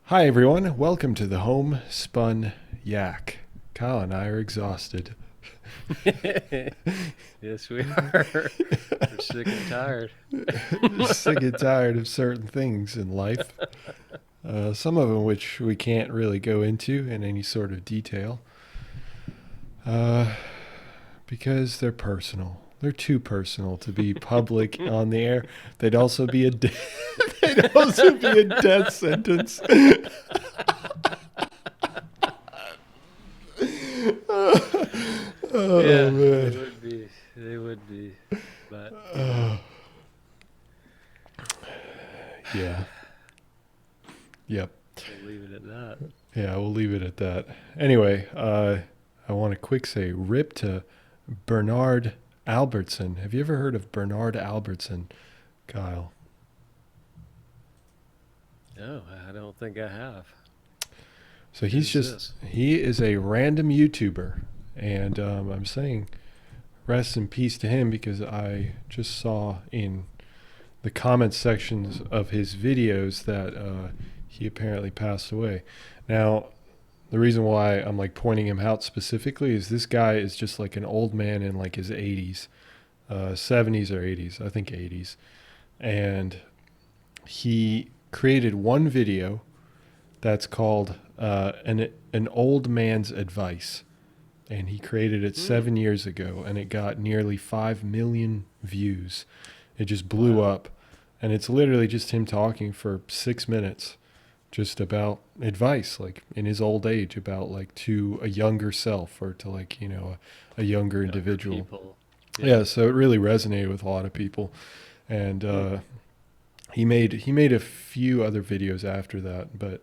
Hi, everyone. Welcome to the Homespun Yak. Kyle and I are exhausted. Yes, we are. We're sick and tired. Just sick and tired of certain things in life. Some of them which we can't really go into in any sort of detail uh, because they're personal. They're too personal to be public on the air. They'd also be a they'd also be a death sentence. Oh Yeah, they man. would be. They would be. But, Uh, yeah. Yep. we'll leave it at that. Yeah, we'll leave it at that. Anyway, I want to quick say rip to Bernard Albertson. Have you ever heard of Bernard Albertson, Kyle? No, I don't think I have. So Who's this? he is a random YouTuber. And I'm saying rest in peace to him because I just saw in the comment sections of his videos that he apparently passed away. Now, the reason why I'm like pointing him out specifically is this guy is just like an old man in like his 80s, 70s or 80s, I think 80s. And he created one video that's called an old man's advice. And he created it Hmm. 7 years ago and it got nearly 5 million views. It just blew Wow. up. And it's literally just him talking for 6 minutes just about advice, like in his old age, about like to a younger self or to like, a younger Younger individual. people. Yeah, Yeah. so it really resonated with a lot of people. And Hmm. he made a few other videos after that, but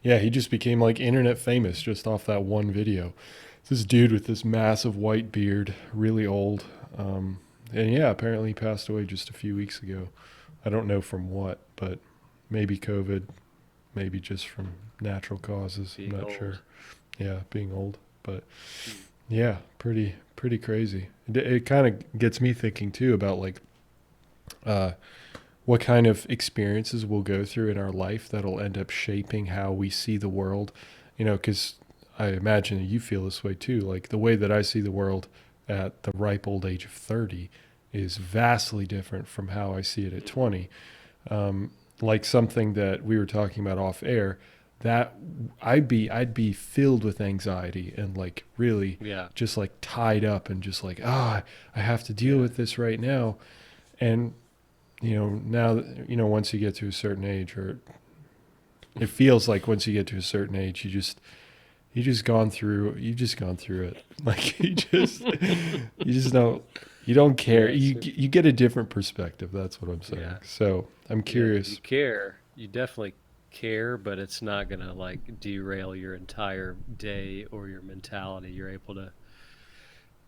yeah, he just became like internet famous just off that one video. This dude with this massive white beard, really old. And yeah, apparently he passed away just a few weeks ago. I don't know from what, but maybe COVID, maybe just from natural causes. I'm Being not sure. old. Yeah, being old, but Hmm. yeah, pretty crazy. It kind of gets me thinking too about like uh, what kind of experiences we'll go through in our life that'll end up shaping how we see the world. Because I imagine that you feel this way too. Like the way that I see the world at the ripe old age of 30 is vastly different from how I see it at Hmm. 20. Like something that we were talking about off air, that I'd be filled with anxiety and like really Yeah. just like tied up and just like I have to deal Yeah. with this right now. And now once you get to a certain age, or it feels like once you get to a certain age, you just gone through it. Like you just don't care. Yeah. You get a different perspective. That's what I'm saying. Yeah. So I'm Yeah. You curious. care. You definitely care, but it's not going to like derail your entire day or your mentality. You're able to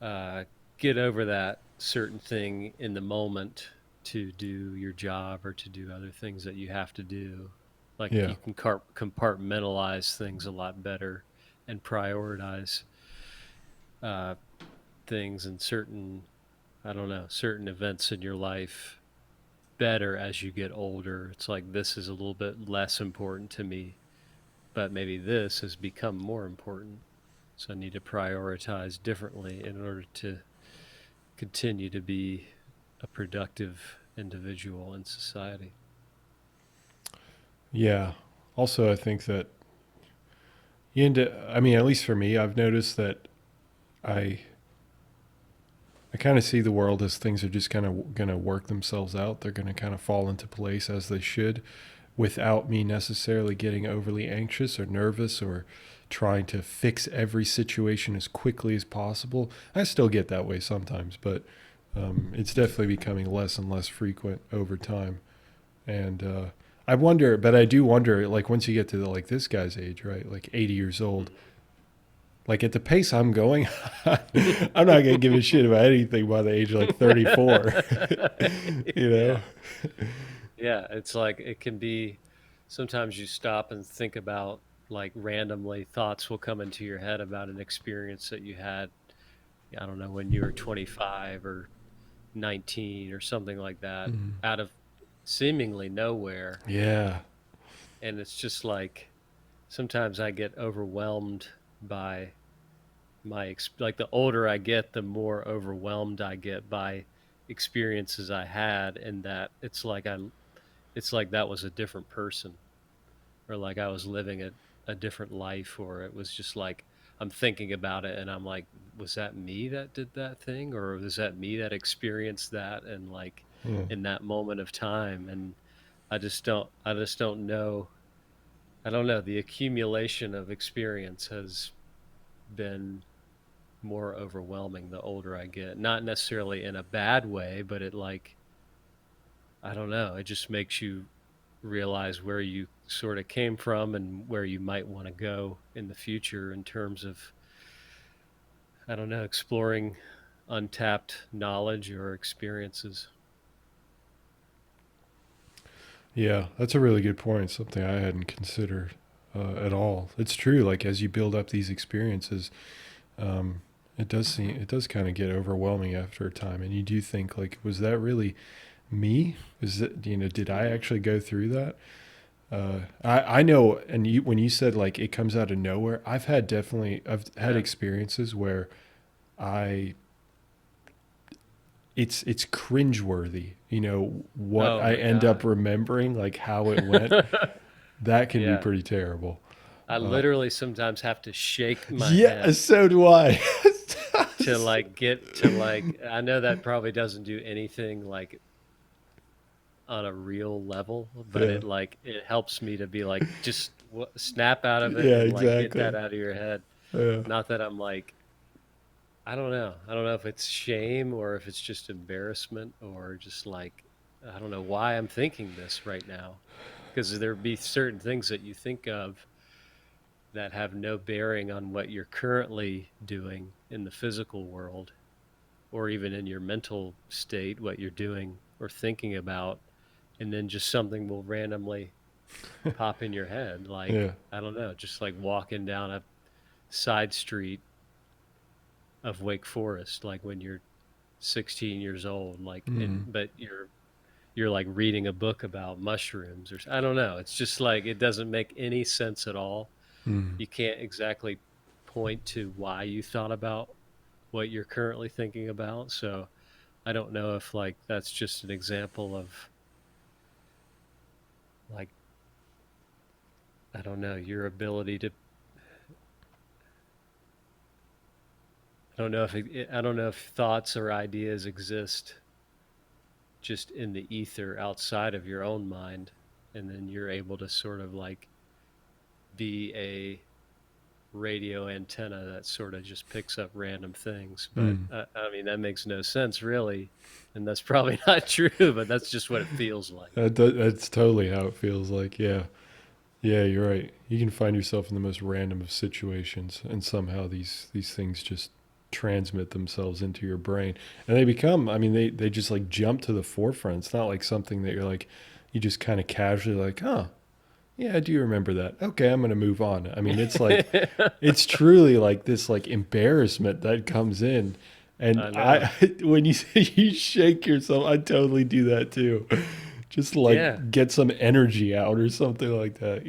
uh, get over that certain thing in the moment to do your job or to do other things that you have to do. Like Yeah, you can compartmentalize things a lot better and prioritize uh, things and I don't know, certain events in your life better as you get older. It's like this is a little bit less important to me, but maybe this has become more important. So I need to prioritize differently in order to continue to be a productive individual in society. yeah. Also, I think that I mean, at least for me, I've noticed that I I kind of see the world as things are just kind of going to work themselves out. They're going to kind of fall into place as they should without me necessarily getting overly anxious or nervous or trying to fix every situation as quickly as possible. I still get that way sometimes, but it's definitely becoming less and less frequent over time. And I wonder, but I do wonder, like once you get to like this guy's age, right, like 80 years old, like at the pace I'm going, I'm not gonna give a shit about anything by the age of like 34. you know? Yeah. Yeah. It's like it can be sometimes you stop and think about like randomly thoughts will come into your head about an experience that you had, I don't know, when you were 25 or 19 or something like that Mm. out of seemingly nowhere. Yeah. and it's just like sometimes I get overwhelmed by like the older I get, the more overwhelmed I get by experiences I had, and that it's like that was a different person, or like I was living a different life, or it was just like I'm thinking about it and I'm like, was that me that did that thing, or was that me that experienced that, and like Yeah. in that moment of time? And I just don't know. I don't know. The accumulation of experience has been more overwhelming the older I get. Not necessarily in a bad way, but it like, I don't know, it just makes you realize where you sort of came from and where you might want to go in the future in terms of, I don't know, exploring untapped knowledge or experiences. Yeah, that's a really good point. Something I hadn't considered at all. It's true. Like as you build up these experiences, um, it does kind of get overwhelming after a time, and you do think like, was that really me? Is it, did I Mm. actually go through that? I know, and when you said like it comes out of nowhere, I've had Yeah. experiences where I it's cringeworthy. What Oh I my end up God. remembering, like how it went. That can be Yeah. pretty terrible. I Uh, literally sometimes have to shake my yeah, head so do I. to like get to like, I know that probably doesn't do anything like on a real level, but Yeah, it helps me to be like, just snap out of it yeah, and like get that exactly. out of your head. Yeah. Not that I'm like, I don't know. I don't know if it's shame or if it's just embarrassment or just like, I don't know why I'm thinking this right now. Because there'd be certain things that you think of that have no bearing on what you're currently doing in the physical world, or even in your mental state, what you're doing or thinking about. And then just something will randomly pop in your head. Like, Yeah. I don't know, just like walking down a side street of Wake Forest, like when you're 16 years old, like, and Mm. but you're like reading a book about mushrooms, or I don't know. It's just like it doesn't make any sense at all. Mm. You can't exactly point to why you thought about what you're currently thinking about. So I don't know if like that's just an example of like, I don't know, your ability to, I don't know if thoughts or ideas exist just in the ether outside of your own mind, and then you're able to sort of like be a radio antenna that sort of just picks up random things. But Mm. I mean, that makes no sense really, and that's probably not true, but that's just what it feels like. That's totally how it feels like. Yeah. Yeah, you're right. You can find yourself in the most random of situations, and somehow these things just transmit themselves into your brain, and they become. I mean, they just like jump to the forefront. It's not like something that you're like, you just kind of casually like, oh, yeah, I do remember that. Okay, I'm gonna move on. I mean, it's like it's truly like this like embarrassment that comes in, and I know. I when you say you shake yourself, I totally do that too. Just to, Yeah, like get some energy out or something like that,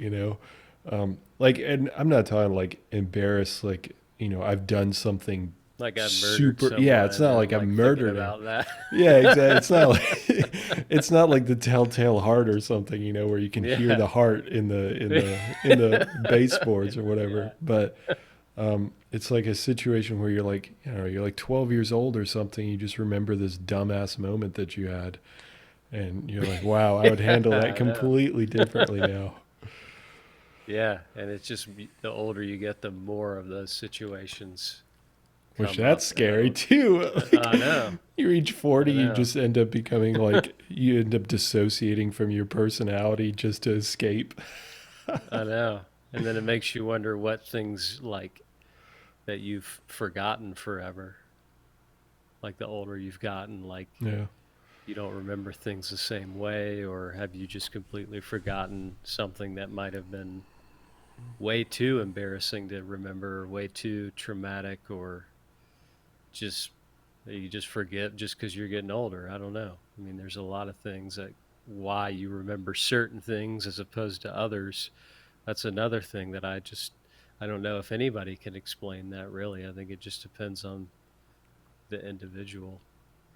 like, and I'm not talking like embarrassed, like, I've done something like I murdered super. Yeah, it's someone not and like I'm I'm like thinking murdering. about that. Yeah, exactly. It's not like it's not like the telltale heart or something, where you can hear Yeah. the heart in the baseboards or whatever. Yeah. But it's like a situation where you're like, you're like 12 years old or something. You just remember this dumbass moment that you had, and you're like, wow, I would Yeah, handle that I know. completely differently now. Yeah, and it's just the older you get, the more of those situations Which come that's up, and scary too. Like I know, you reach I 40, you know, just end up becoming like you end up dissociating from your personality just to escape. I know. And then it makes you wonder what things like that you've forgotten forever, like the older you've gotten, like Yeah. you don't remember things the same way, or have you just completely forgotten something that might have been way too embarrassing to remember, or way too traumatic, or just you just forget just because you're getting older. I don't know. I mean, there's a lot of things that why you remember certain things as opposed to others. That's another thing that I don't know if anybody can explain that really. I think it just depends on the individual,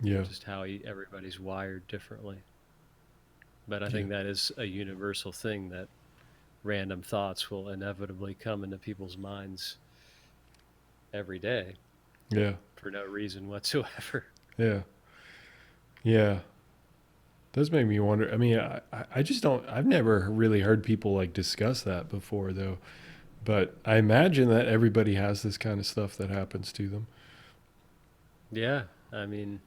Yeah. just how everybody's wired differently. But I Yeah. think that is a universal thing, that random thoughts will inevitably come into people's minds every day Yeah. for no reason whatsoever. Yeah. Yeah. Does make me wonder. I mean, I just don't. I've never really heard people like discuss that before, though. But I imagine that everybody has this kind of stuff that happens to them. Yeah, I mean,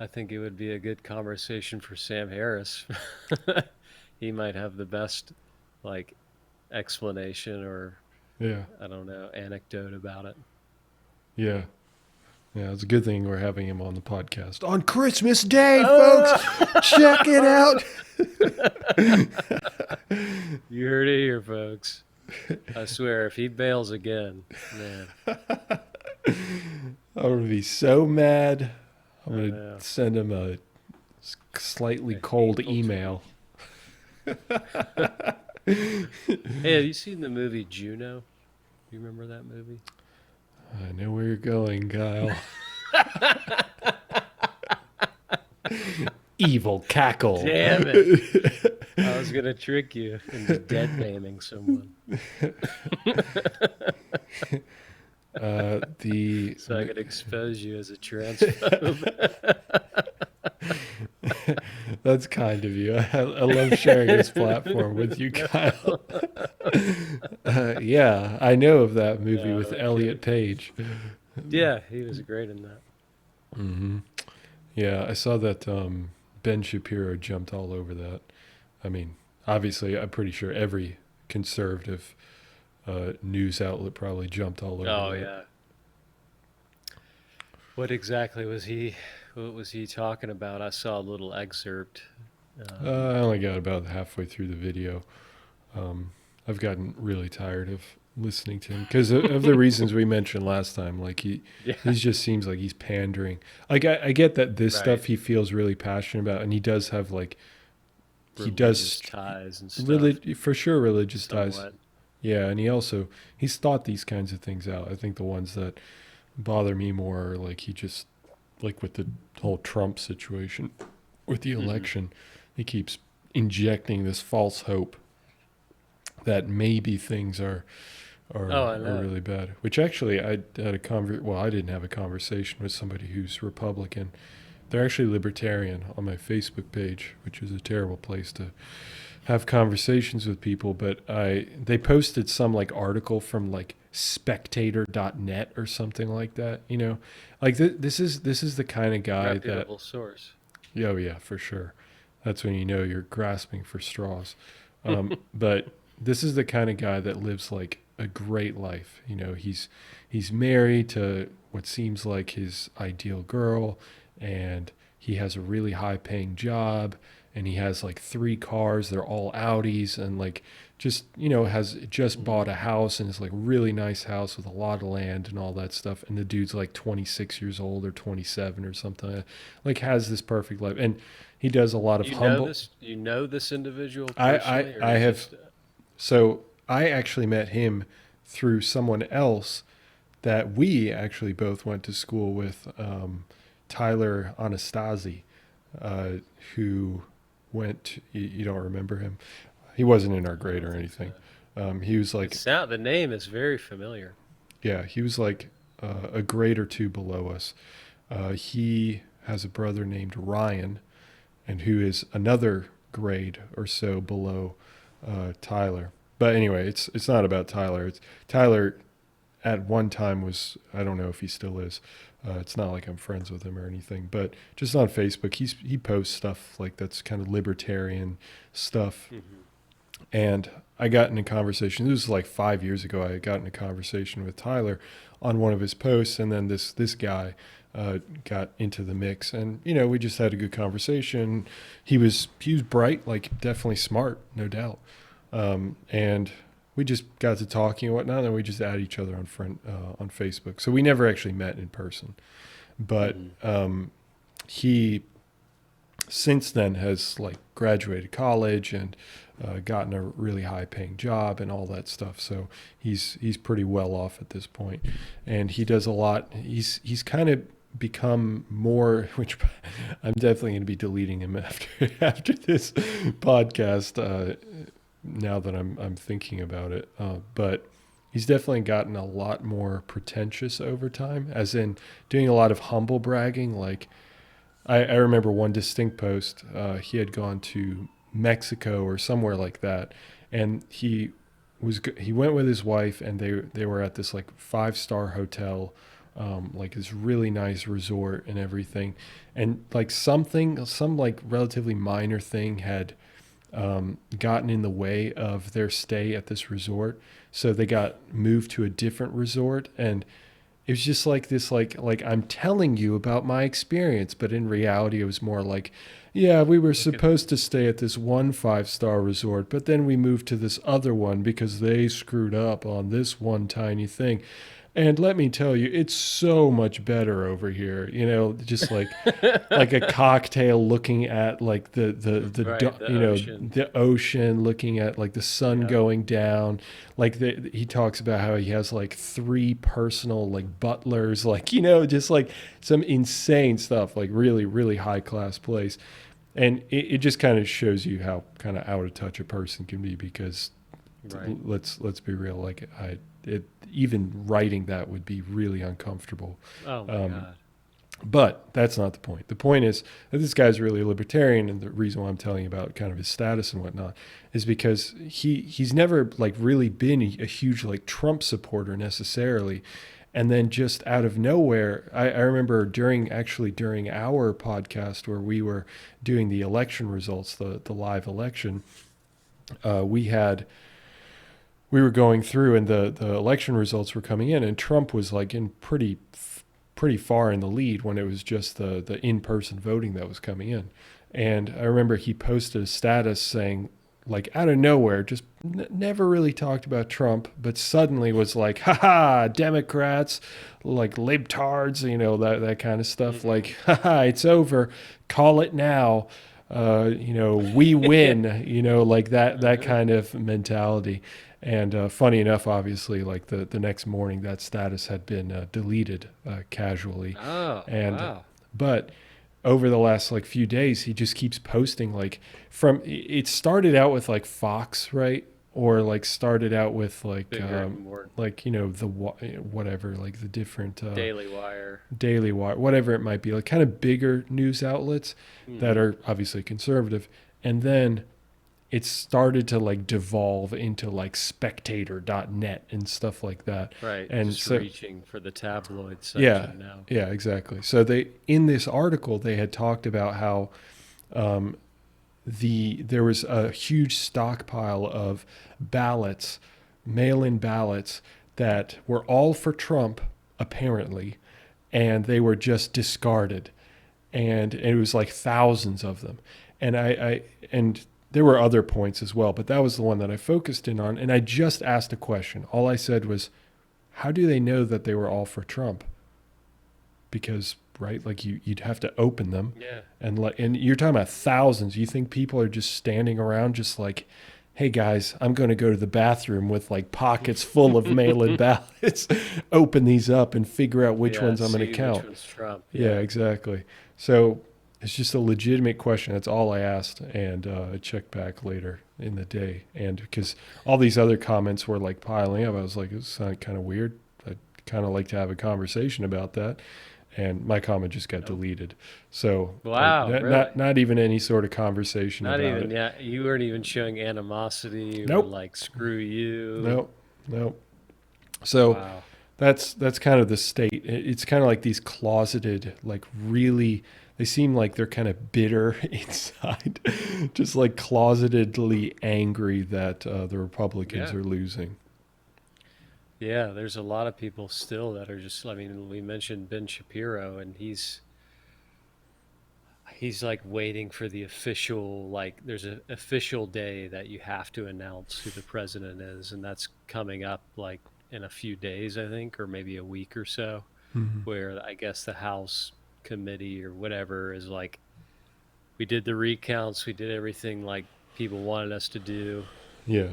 I think it would be a good conversation for Sam Harris. He might have the best, like, explanation, or Yeah. I don't know, anecdote about it. Yeah. Yeah. It's a good thing we're having him on the podcast on Christmas Day, folks. Oh! Check it out. You heard it here, folks. I swear, if he bails again, man, I'm gonna be so mad. I'm I gonna know. send him a slightly A cold hateful email. tweet. Hey, have you seen the movie Juno? Do you remember that movie? I know where you're going, Kyle. Evil cackle. Damn it. I was going to trick you into dead naming someone. The So I could expose you as a transphobe. That's kind of you. I love sharing this platform with you, Kyle. Yeah, I know of that movie No, with I'm Elliot kidding. Page. Yeah, he was great in that. Hmm. Yeah, I saw that Ben Shapiro jumped all over that. I mean, obviously, I'm pretty sure every conservative news outlet probably jumped all over Oh, that. yeah. What exactly was he? What was he talking about? I saw a little excerpt. I only got about halfway through the video. Um, I've gotten really tired of listening to him because of the reasons we mentioned last time. Like he Yeah, just seems like he's pandering. Like I get that this right. stuff he feels really passionate about, and he does have like he Religious does ties and stuff, really for sure religious ties. somewhat. Yeah, and he's thought these kinds of things out. I think the ones that bother me more are like he just like with the whole Trump situation with the Hmm. election, he keeps injecting this false hope that maybe things Oh, I are know. really bad. Which actually, I had well, I didn't have a conversation with somebody who's Republican. They're actually libertarian on my Facebook page, which is a terrible place to have conversations with people. But they posted some like article from like spectator.net or something like that. You know, like this is the kind of guy that, Reputable source. yeah, oh yeah, for sure. That's when you know you're grasping for straws. But this is the kind of guy that lives like a great life. You know, he's married to what seems like his ideal girl, and he has a really high paying job, and he has like three cars. They're all Audis, and like just has just Hmm. bought a house, and it's like really nice house with a lot of land and all that stuff. And the dude's like 26 years old or 27 or something, like has this perfect life, and he does a lot of You know humble. this? You know this individual I I personally, or I you have just? so I actually met him through someone else that we actually both went to school with, Tyler Anastasi, uh, who went. You don't remember him? He wasn't in our I grade don't or think anything. so. He was like, The name is very familiar. yeah, he was like a grade or two below us. He has a brother named Ryan, and who is another grade or so below Tyler. But anyway, it's not about Tyler. It's Tyler at one time was, I don't know if he still is. It's not like I'm friends with him or anything, but just on Facebook, he posts stuff like that's kind of libertarian stuff. Hmm. And I got in a conversation. This was like 5 years ago. I got in a conversation with Tyler on one of his posts, and then this guy got into the mix, and we just had a good conversation. He was bright, like definitely smart, no doubt, and we just got to talking and whatnot, and we just add each other on Facebook. So we never actually met in person, but Hmm. he since then has like graduated college and gotten a really high paying job and all that stuff. So he's pretty well off at this point, and he does a lot. He's kind of become more, which I'm definitely going to be deleting him after this podcast. Now that I'm thinking about it, but he's definitely gotten a lot more pretentious over time, as in doing a lot of humble bragging. Like I remember one distinct post. He had gone to Mexico or somewhere like that, and he went with his wife, and they were at this like 5-star hotel, like this really nice resort and everything, and like some like relatively minor thing had gotten in the way of their stay at this resort, so they got moved to a different resort, and it was just like this like I'm telling you about my experience, but in reality it was more like, yeah, we were Look at supposed to stay at this one 5-star resort, but then we moved to this other one because they screwed up on this one tiny thing. And let me tell you, it's so much better over here. Just like a cocktail looking at like right, the you know, ocean. the ocean, looking at like the sun Yeah. going down. Like he talks about how he has like 3 personal like butlers, like just like some insane stuff, like really really high class place. And it just kind of shows you how kind of out of touch a person can be, because Right. let's be real, like even writing that would be really uncomfortable. Oh my um, God. but that's not the point. The point is that this guy's really a libertarian, and the reason why I'm telling you about kind of his status and whatnot is because he's never like really been a huge like Trump supporter necessarily. And then just out of nowhere, I remember during our podcast where we were doing the election results, the live election, we had we were going through, and the election results were coming in, and Trump was like in pretty far in the lead when it was just the in-person voting that was coming in. And I remember he posted a status saying, like out of nowhere, just never really talked about Trump, but suddenly was like, haha, Democrats, like libtards, that kind of stuff. Hmm. Like, haha, it's over, call it now. We win, like that kind of mentality. And funny enough, obviously, like the next morning, that status had been deleted casually. Oh, And wow. but over the last like few days, he just keeps posting like from. It started out with like Fox, right? Or like started out with Bigger, more the whatever, like the different Daily Wire. Daily Wire, whatever it might be, like kind of bigger news outlets that Hmm. are obviously conservative. And then it started to like devolve into like spectator.net and stuff like that. Right. And Just so, reaching for the tabloid yeah, section now. yeah, exactly. So they, in this article, they had talked about how um, there was a huge stockpile of ballots, mail-in ballots that were all for Trump, apparently, and they were just discarded, and it was like thousands of them. And and there were other points as well, but that was the one that I focused in on. And I just asked a question. All I said was, how do they know that they were all for Trump? Because right, like you'd have to open them, Yeah. and you're talking about thousands. You think people are just standing around just like, hey guys, I'm going to go to the bathroom with like pockets full of mail-in ballots, open these up and figure out which Yeah. ones I'm going to See which count. one's Trump. Yeah, Yeah. exactly. So it's just a legitimate question. That's all I asked, and I checked back later in the day, and because all these other comments were like piling up, I was like, it's kind of weird. I'd kind of like to have a conversation about that, and my comment just got Nope. deleted. So Wow. Really? not even any sort of conversation Not about even. it. Yeah. You weren't even showing animosity or Nope, like screw you. nope, nope. So Wow. that's kind of the state. It's kind of like these closeted, like really, they seem like they're kind of bitter inside, just like closetedly angry that the Republicans Yeah. are losing. Yeah. There's a lot of people still that are just. I mean, we mentioned Ben Shapiro, and he's like waiting for the official, like there's an official day that you have to announce who the president is, and that's coming up like in a few days, I think, or maybe a week or so, Hmm. where I guess the House committee or whatever is like we did the recounts, we did everything like people wanted us to do. Yeah.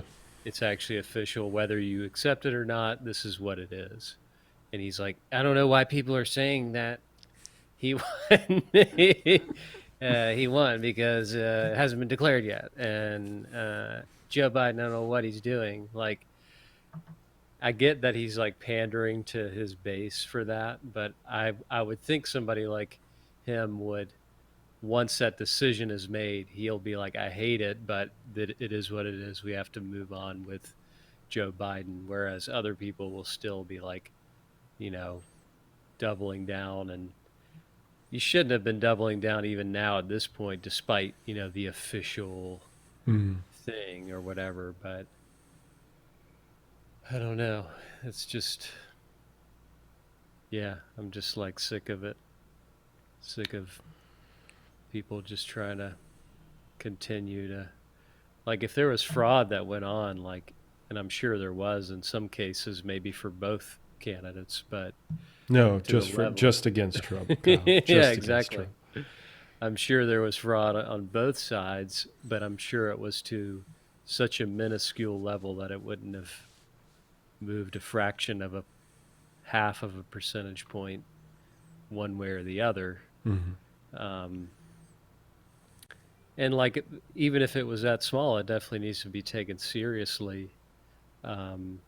It's actually official, whether you accept it or not. This is what it is. And he's like, I don't know why people are saying that he won. He won because it hasn't been declared yet, and Joe Biden, I don't know what he's doing. Like, I get that he's like pandering to his base for that, but I would think somebody like him would, once that decision is made, he'll be like, I hate it, but that it is what it is. We have to move on with Joe Biden. Whereas other people will still be like, you know, doubling down. And you shouldn't have been doubling down even now at this point, despite, the official Mm. thing or whatever. But I don't know. It's just, yeah, I'm just like sick of it. Sick of people just trying to continue to, like, if there was fraud that went on, like, and I'm sure there was in some cases, maybe for both candidates, but No, to the level. just against Trump, Kyle. Yeah, Just against exactly. Trump. I'm sure there was fraud on both sides, but I'm sure it was to such a minuscule level that it wouldn't have moved a fraction of a half of a percentage point one way or the other. Hmm. Um, and like, even if it was that small, it definitely needs to be taken seriously. Um,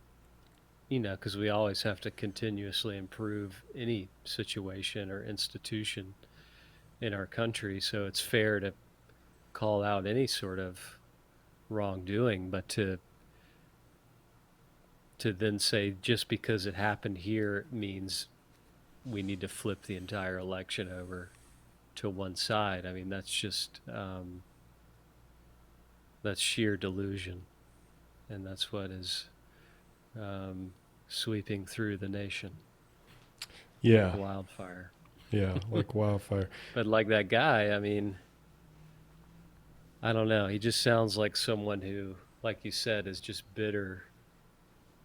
because we always have to continuously improve any situation or institution in our country. So it's fair to call out any sort of wrongdoing, but to then say just because it happened here means we need to flip the entire election over to one side. I mean, that's sheer delusion, and that's what is um, sweeping through the nation like Yeah. wildfire. Yeah. Like wildfire. But like that guy, I mean, I don't know. He just sounds like someone who, like you said, is just bitter,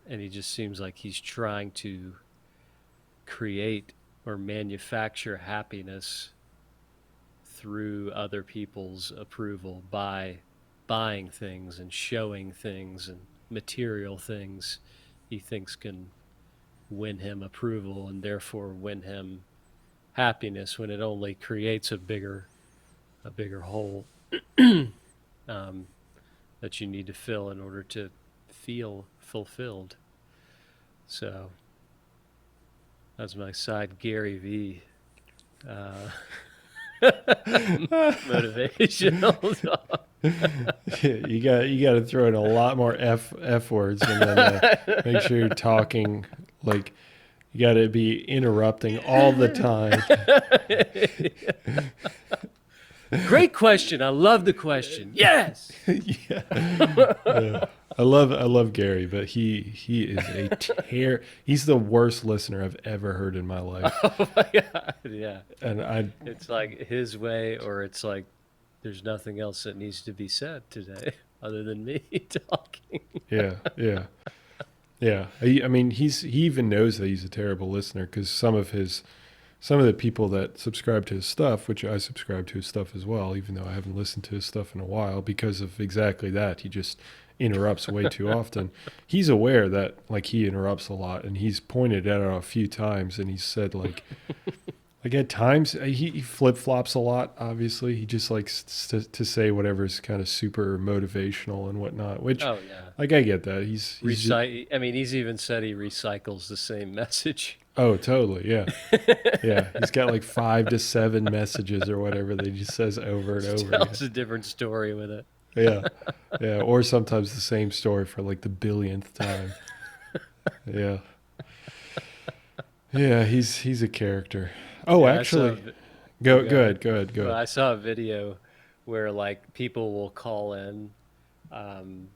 and he just seems like he's trying to create or manufacture happiness through other people's approval by buying things and showing things and material things he thinks can win him approval and therefore win him happiness, when it only creates a bigger hole um, that you need to fill in order to feel fulfilled. So that's my side Gary V uh, motivational talk. You got to throw in a lot more f words, and then make sure you're talking like you got to be interrupting all the time. Great question. I love the question. Yes. Yeah. Yeah. I love Gary, but he is he's the worst listener I've ever heard in my life. Oh my god. Yeah. And I It's like his way, or it's like there's nothing else that needs to be said today other than me talking. yeah, yeah. Yeah. I mean, he even knows that he's a terrible listener because some of the people that subscribe to his stuff, which I subscribe to his stuff as well, even though I haven't listened to his stuff in a while because of exactly that. He just interrupts way too often. He's aware that like he interrupts a lot, and he's pointed it out a few times, and he said like at times he flip flops a lot. Obviously, he just likes to say whatever's kind of super motivational and whatnot. Which, Oh yeah. like, I get that. He's just, I mean, he's even said he recycles the same message. oh, totally, yeah. Yeah, he's got like 5 to 7 messages or whatever that he just says over and over again. Tells a different story with it. Yeah, yeah, or sometimes the same story for like the billionth time. Yeah, yeah, he's a character. Oh, Yeah, I saw. actually, Oh, go go go ahead. ahead, go ahead, go Well, ahead. I saw a video where like people will call in um,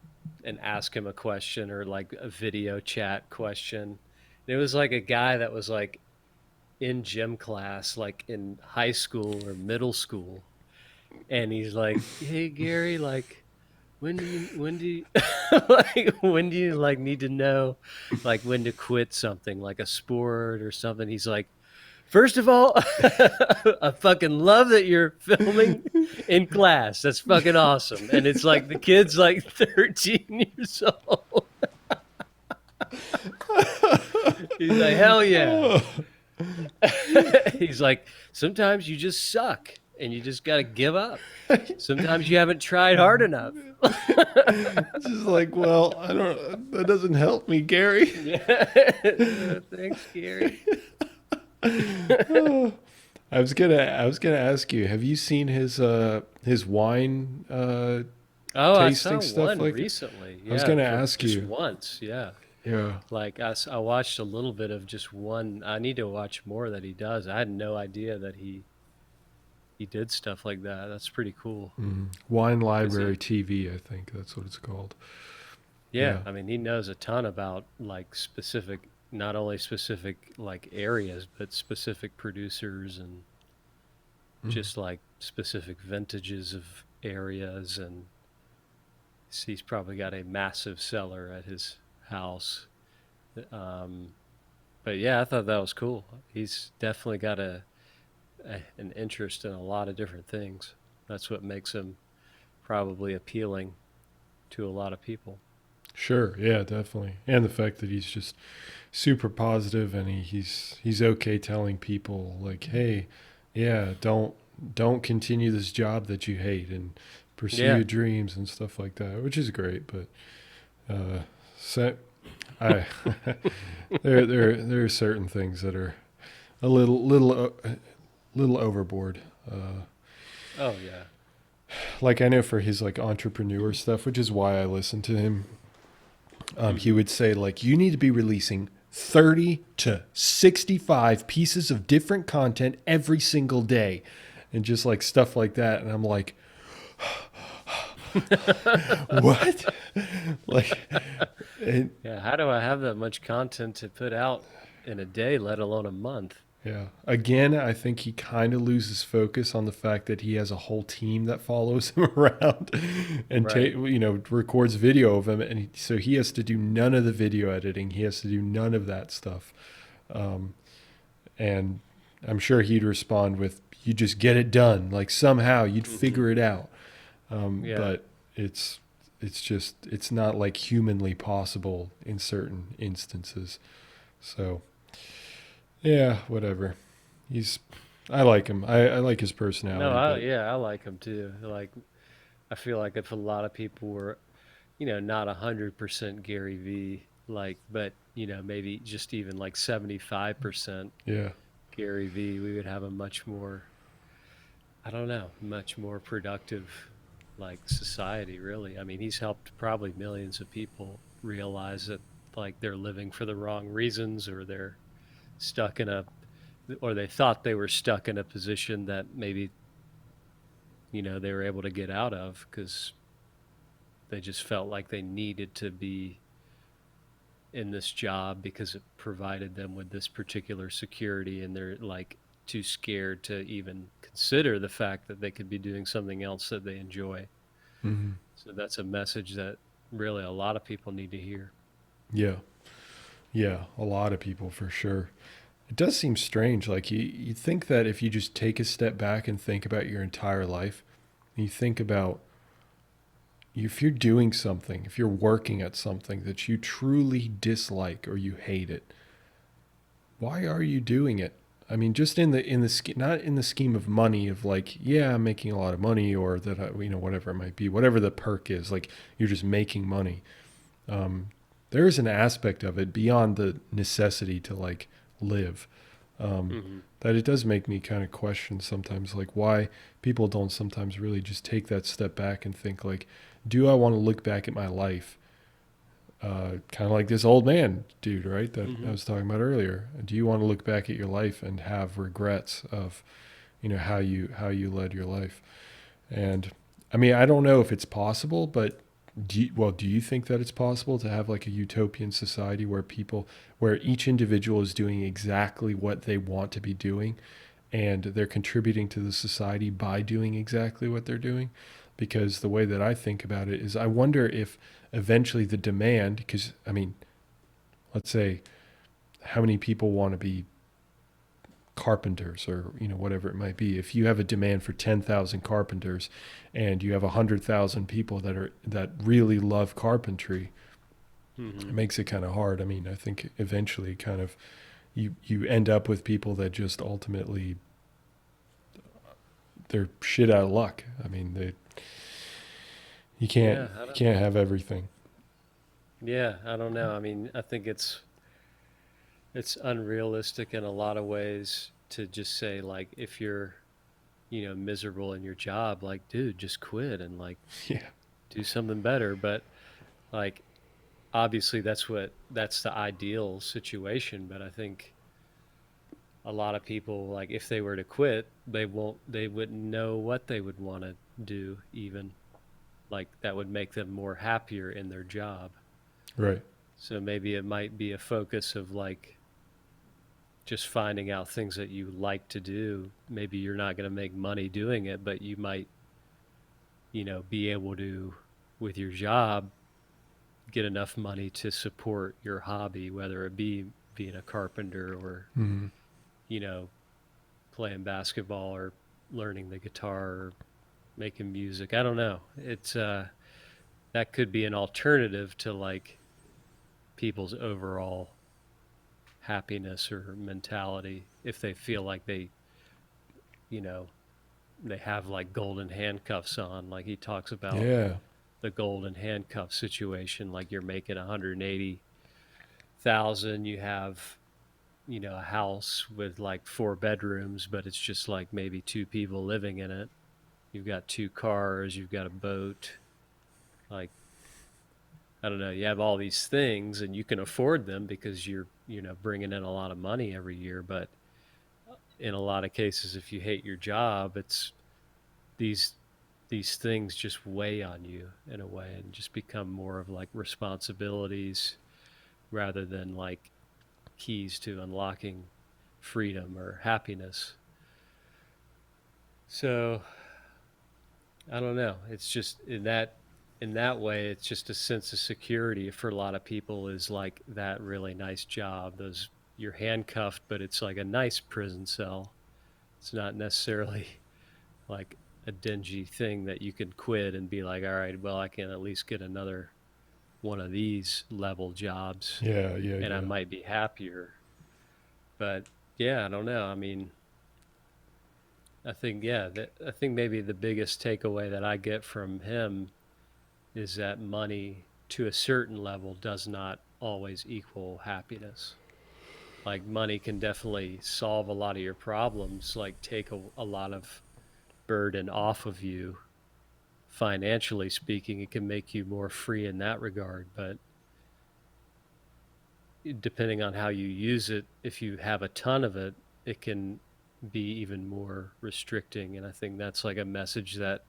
and ask him a question, or like a video chat question. And it was like a guy that was like in gym class, like in high school or middle school, and he's like, "Hey Gary, like when do you like when do you like need to know like when to quit something like a sport or something?" He's like, First of all, I fucking love that you're filming in class. That's fucking awesome. And it's like the kid's like 13 years old. He's like, hell yeah. He's like, sometimes you just suck and you just got to give up. Sometimes you haven't tried hard enough. It's just like, well, I don't. That doesn't help me, Gary. Yeah. Thanks, Gary. I was gonna ask you. Have you seen his wine Oh, I saw tasting stuff one like? recently. I was Yeah, gonna for ask just you. once. Yeah. Yeah. Like I watched a little bit of just one. I need to watch more that he does. I had no idea that he did stuff like that. That's pretty cool. Wine Cause Library he, TV, I think that's what it's called. yeah, Yeah. I mean, he knows a ton about like specific, not only specific like areas, but specific producers and Mhm. just like specific vintages of areas. And he's probably got a massive cellar at his house. Um, but yeah, I thought that was cool. He's definitely got an interest in a lot of different things. That's what makes him probably appealing to a lot of people. Sure. Yeah, definitely. And the fact that he's just super positive and he's okay telling people like, hey, yeah, don't continue this job that you hate and pursue Yeah. your dreams and stuff like that, which is great. But uh, so I there are certain things that are a little overboard. Oh yeah. Like I know for his like entrepreneur stuff, which is why I listen to him. He Hmm. would say like you need to be releasing 30 to 65 pieces of different content every single day, and just like stuff like that. And I'm like, what? Like, and Yeah. How do I have that much content to put out in a day, let alone a month? yeah. Again, I think he kind of loses focus on the fact that he has a whole team that follows him around and Right. records video of him, and so he has to do none of the video editing. He has to do none of that stuff. Um, and I'm sure he'd respond with, "You just get it done. Like somehow you'd Hmm. figure it out." Yeah. But it's not like humanly possible in certain instances. So yeah, whatever. He's I like him. I like his No. personality, but I like him too. Like I feel like if a lot of people were, not 100% Gary V, like, but maybe just even like 75% yeah. Gary V, we would have a much more, I don't know, much more productive like society, really. I mean, he's helped probably millions of people realize that like they're living for the wrong reasons, or they're stuck in a, or they thought they were stuck in a position that maybe, they were able to get out of because they just felt like they needed to be in this job because it provided them with this particular security, and they're like too scared to even consider the fact that they could be doing something else that they enjoy. Hmm. So that's a message that really a lot of people need to hear. Yeah. Yeah, a lot of people for sure. It does seem strange. Like you think that if you just take a step back and think about your entire life, and you think about if you're doing something, if you're working at something that you truly dislike or you hate it, why are you doing it? I mean, just not in the scheme of money of like, yeah, I'm making a lot of money or that whatever it might be, whatever the perk is, like you're just making money. Um, there is an aspect of it beyond the necessity to like live, um, Hmm. that it does make me kind of question sometimes like why people don't sometimes really just take that step back and think like, do I want to look back at my life, kind of like this old man dude, right? That I Hmm. was talking about earlier. Do you want to look back at your life and have regrets of, how you led your life? And I mean, I don't know if it's possible, but do you think that it's possible to have like a utopian society where each individual is doing exactly what they want to be doing and they're contributing to the society by doing exactly what they're doing? Because the way that I think about it is I wonder if eventually the demand, because I mean, let's say how many people want to be carpenters, or whatever it might be. If you have a demand for 10,000 carpenters and you have 100,000 people that really love carpentry, Mm-hmm. it makes it kind of hard. I mean, I think eventually kind of you end up with people that just ultimately they're shit out of luck. I mean, you can't Yeah, you can't have everything. I don't know. I mean, I think it's unrealistic in a lot of ways to just say like if you're, miserable in your job, like dude, just quit and like Yeah. do something better. But like obviously that's the ideal situation, but I think a lot of people like if they were to quit, they wouldn't know what they would want to do even like that would make them more happier in their job. Right. So maybe it might be a focus of like just finding out things that you like to do. Maybe you're not going to make money doing it, but you might, be able to, with your job, get enough money to support your hobby, whether it be being a carpenter or, Mm-hmm. you know, playing basketball or learning the guitar or making music. I don't know. That could be an alternative to like people's overall happiness or mentality if they feel like you know, they have like golden handcuffs on. Like he talks about Yeah. the golden handcuff situation. Like you're making 180,000, you have a house with like 4 bedrooms, but it's just like maybe two people living in it. You've got 2 cars, you've got a boat. Like I don't know, you have all these things and you can afford them because you're bringing in a lot of money every year. But in a lot of cases, if you hate your job, it's these these things just weigh on you in a way and just become more of like responsibilities rather than like keys to unlocking freedom or happiness. So I don't know. It's just in that way, it's just a sense of security for a lot of people is like that really nice job. Those you're handcuffed, but it's like a nice prison cell. It's not necessarily like a dingy thing that you can quit and be like, all right, well, I can at least get another one of these level jobs Yeah. Yeah. and I Yeah. might be happier. But yeah, I don't know. I mean, I think maybe the biggest takeaway that I get from him is that money to a certain level does not always equal happiness. Like money can definitely solve a lot of your problems, like take a lot of burden off of you financially speaking. It can make you more free in that regard, but depending on how you use it, if you have a ton of it, it can be even more restricting. And I think that's like a message that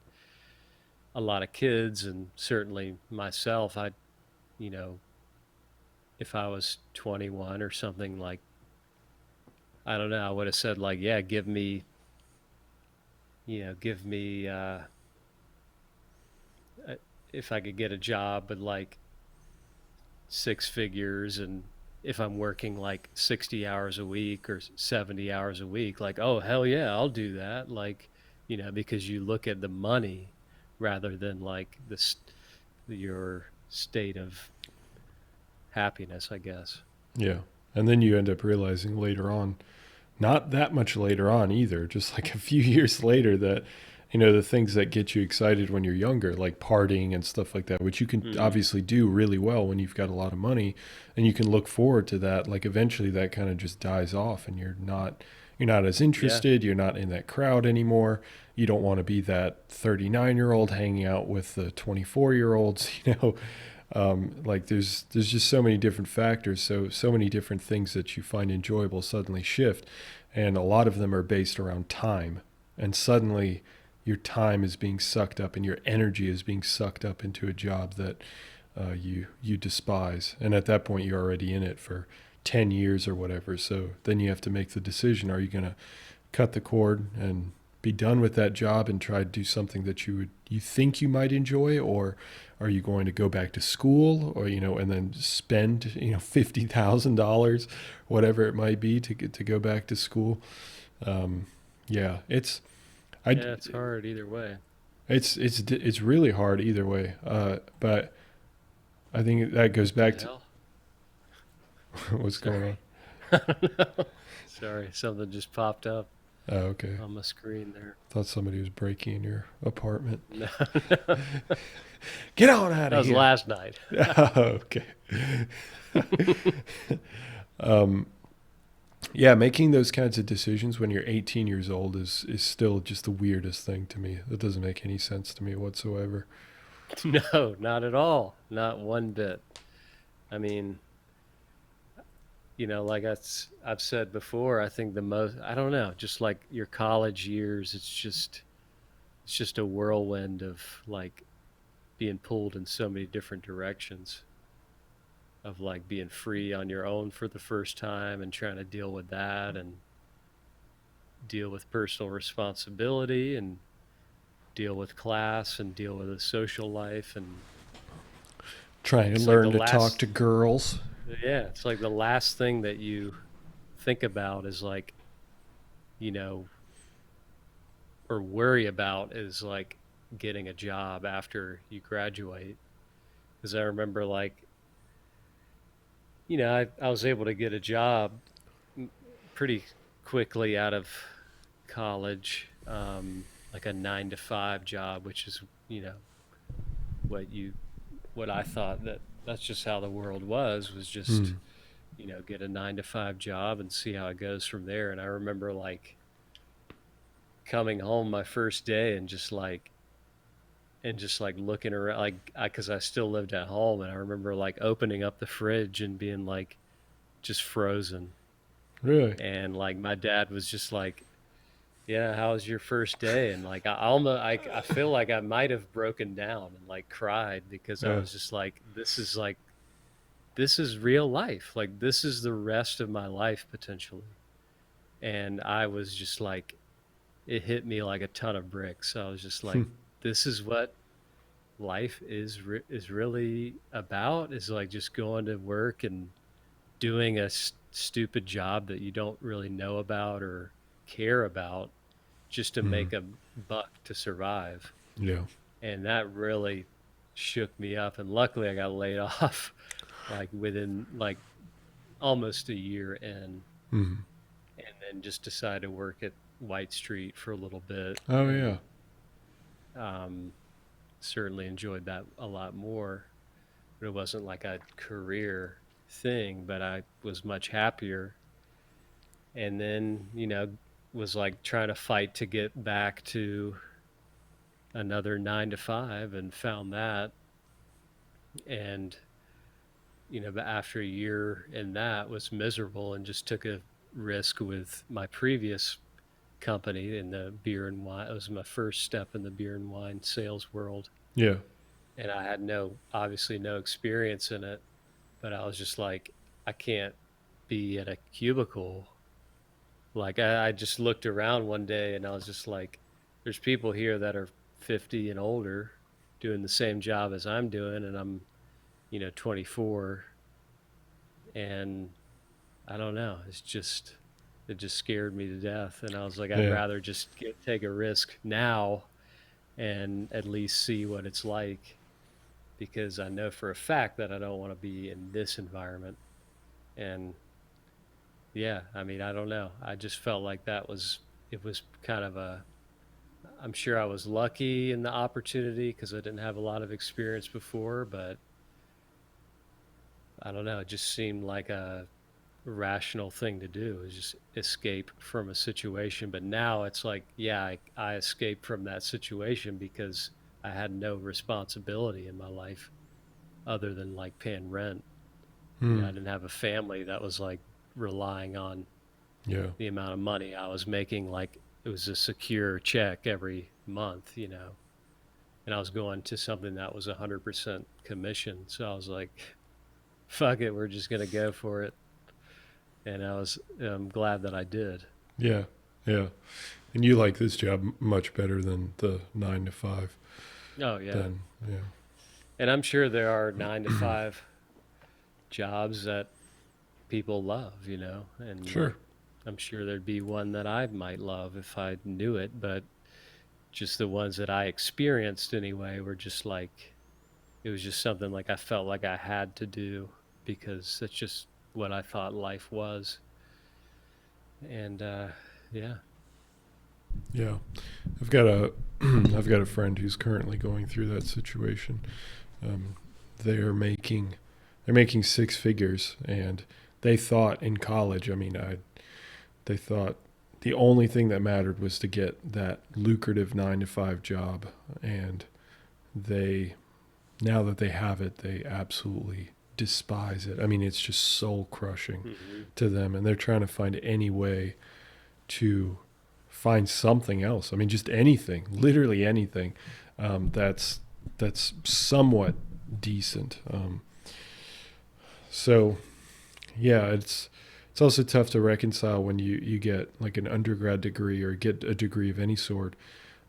a lot of kids and certainly myself, you know, if I was 21 or something like, I don't know, I would have said like, yeah, give me, uh, if I could get a job with like 6 figures and if I'm working like 60 hours a week or 70 hours a week, like, oh, hell yeah, I'll do that. Like, because you look at the money rather than like your state of happiness, I guess. Yeah. And then you end up realizing later on, not that much later on either, just like a few years later, that the things that get you excited when you're younger, like partying and stuff like that, which you can Hmm. obviously do really well when you've got a lot of money, and you can look forward to that. Like eventually that kind of just dies off, and you're not as Yeah. interested, you're not in that crowd anymore. You don't want to be that 39-year-old hanging out with the 24-year-olds. Like there's just so many different factors, so many different things that you find enjoyable suddenly shift, and a lot of them are based around time. And suddenly your time is being sucked up and your energy is being sucked up into a job that you despise, and at that point you're already in it for 10 years or whatever. So then you have to make the decision: are you going to cut the cord and be done with that job and try to do something that you think you might enjoy, or are you going to go back to school, or and then spend $50,000, whatever it might be, to go back to school? Yeah, I, Yeah, it's hard either way. it's really hard either way. But I think that goes What back the to hell? what's going on. Sorry. I don't know. Sorry, something just popped up Oh, okay. on my screen there. Thought somebody was breaking in your apartment. No, no. Get on out That of was here. last night. Oh, okay. Um, yeah, making those kinds of decisions when you're 18 years old is still just the weirdest thing to me. That doesn't make any sense to me whatsoever. No, not at all. Not one bit. I mean, like I've said before, I think the most, I don't know, just like your college years, it's just a whirlwind of like being pulled in so many different directions, of like being free on your own for the first time and trying to deal with that and deal with personal responsibility and deal with class and deal with a social life. And Trying to it's like learn to talk to girls. it's like the last thing that you think about is like, you know, or worry about is like getting a job after you graduate. Because I remember like, I was able to get a job pretty quickly out of college, like a 9 to 5 job, which is, you know, what you, what I thought that that's just how the world was just, Hmm. get a 9 to 5 job and see how it goes from there. And I remember like coming home my first day and just like looking around, like, cause I still lived at home. And I remember like opening up the fridge and being like just frozen. Really? And like my dad was just like, yeah, how was your first day? And like I feel like I might have broken down and like cried because I Yeah. was just like this is real life. Like this is the rest of my life potentially. And I was just like, it hit me like a ton of bricks. I was just like, this is what life is really about, is like just going to work and doing a stupid job that you don't really know about or care about, just to Hmm. make a buck to survive. Yeah. And that really shook me up. And luckily I got laid off like within like almost a year in, Hmm. and then just decided to work at White Street for a little bit. Oh yeah. And um, certainly enjoyed that a lot more. But it wasn't like a career thing, but I was much happier. And then, was like trying to fight to get back to another 9 to 5 and found that. And, but after a year in that was miserable and just took a risk with my previous company in the beer and wine. It was my first step in the beer and wine sales world. Yeah. And I had obviously no experience in it, but I was just like, I can't be at a cubicle. Like I just looked around one day and I was just like, there's people here that are 50 and older doing the same job as I'm doing, and I'm, 24. And I don't know. It just scared me to death. And I was like, I'd Yeah. rather just take a risk now and at least see what it's like, because I know for a fact that I don't want to be in this environment. And yeah, I mean, I don't know. I just felt like it was kind of I'm sure I was lucky in the opportunity because I didn't have a lot of experience before, but I don't know. It just seemed like a rational thing to do, is just escape from a situation. But now it's like, yeah, I escaped from that situation because I had no responsibility in my life other than like paying rent. Hmm. I didn't have a family that was like relying on Yeah. the amount of money I was making. Like it was a secure check every month, and I was going to something that was 100% commission. So I was like, fuck it, we're just going to go for it. And I'm glad that I did. Yeah. Yeah. And you like this job much better than the 9 to 5. Oh, yeah. Then yeah. And I'm sure there are 9 to 5 jobs that people love, and like Sure. I'm sure there'd be one that I might love if I knew it, but just the ones that I experienced anyway were just like, it was just something like I felt like I had to do because that's just what I thought life was. And yeah. Yeah, I've got a I've got a friend who's currently going through that situation. Um, they're making they're making six figures, and they thought in college. I mean, they thought the only thing that mattered was to get that lucrative 9 to 5 job, and they now that they have it, they absolutely despise it. I mean, it's just soul crushing Hmm. to them, and they're trying to find any way to find something else. I mean, just anything, literally anything, that's somewhat decent. So yeah, it's also tough to reconcile when you get like an undergrad degree or get a degree of any sort,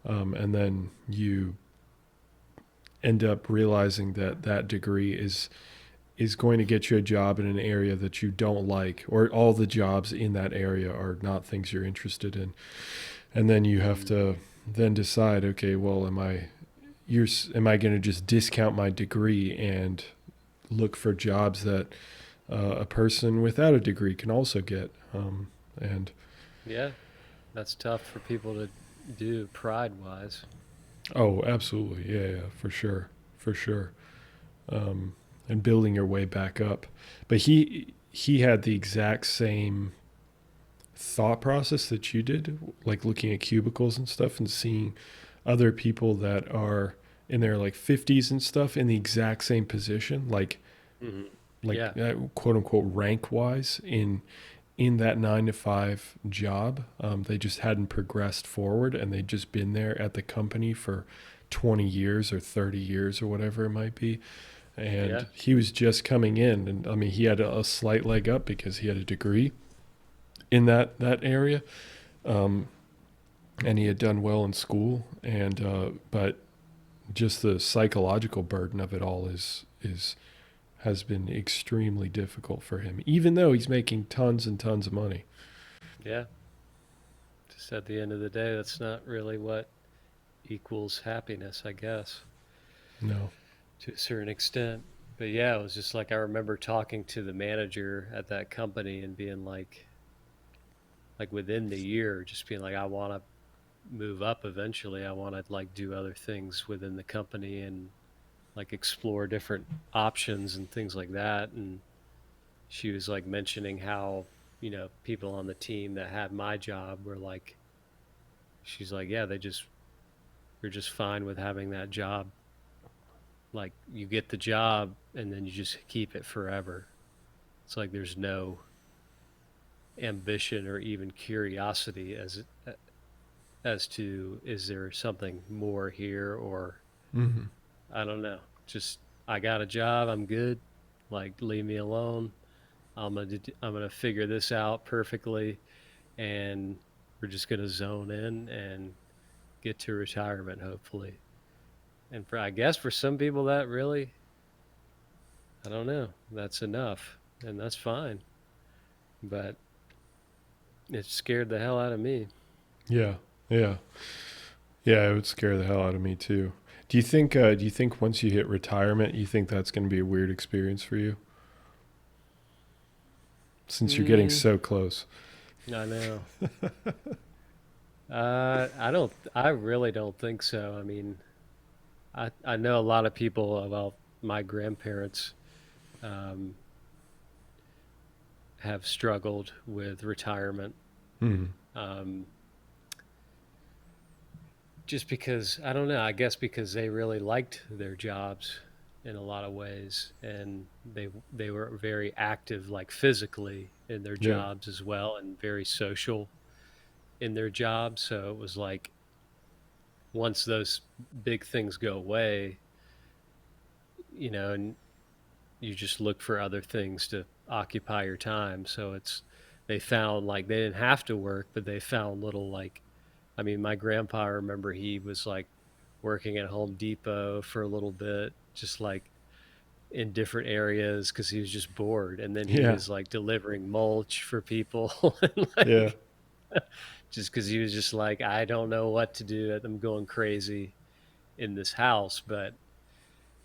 and then you end up realizing that that degree is going to get you a job in an area that you don't like, or all the jobs in that area are not things you're interested in. And then you have Hmm. to then decide, okay, well, am I going to just discount my degree and look for jobs that a person without a degree can also get? And Yeah, that's tough for people to do pride wise. oh, absolutely, yeah, yeah, for sure, for sure. Um, and building your way back up. But he had the exact same thought process that you did, like looking at cubicles and stuff and seeing other people that are in their like 50s and stuff in the exact same position, Hmm. like Yeah. quote unquote rank wise in that 9 to 5 job. They just hadn't progressed forward, and they'd just been there at the company for 20 years or 30 years or whatever it might be. And Yeah. he was just coming in, and I mean, he had a slight leg up because he had a degree in that area, um, and he had done well in school. And but just the psychological burden of it all is has been extremely difficult for him, even though he's making tons and tons of money. Yeah. Just at the end of the day, that's not really what equals happiness, I guess, No. to a certain extent. But yeah, it was just like I remember talking to the manager at that company and being like within the year, just being like, I want to move up eventually. I want to like do other things within the company and like explore different options and things like that. And she was like mentioning how, people on the team that had my job were like, she's like, yeah, they're just fine with having that job. Like you get the job and then you just keep it forever. It's like there's no ambition or even curiosity as to is there something more here, or Mm-hmm. I don't know. Just I got a job, I'm good. Like leave me alone. I'm gonna figure this out perfectly, and we're just gonna zone in and get to retirement hopefully. And for I guess for some people that really, I don't know, that's enough, and that's fine. But it scared the hell out of me. Yeah. Yeah. Yeah. It would scare the hell out of me too. Do you think once you hit retirement, you think that's going to be a weird experience for you, since you're getting Mm, so close? I know. I don't. I really don't think so. I mean, I know a lot of people about my grandparents um, have struggled with retirement. Mm. Um, just because I don't know. I guess because they really liked their jobs in a lot of ways, and they were very active, like physically, in their Yeah. jobs as well, and very social in their jobs. So it was like once those big things go away, and you just look for other things to occupy your time. So they found like they didn't have to work, but they found little like, I mean, my grandpa, I remember he was like working at Home Depot for a little bit, just like in different areas because he was just bored. And then he Yeah. was like delivering mulch for people and Yeah. like just because he was just like, I don't know what to do. I'm going crazy in this house. But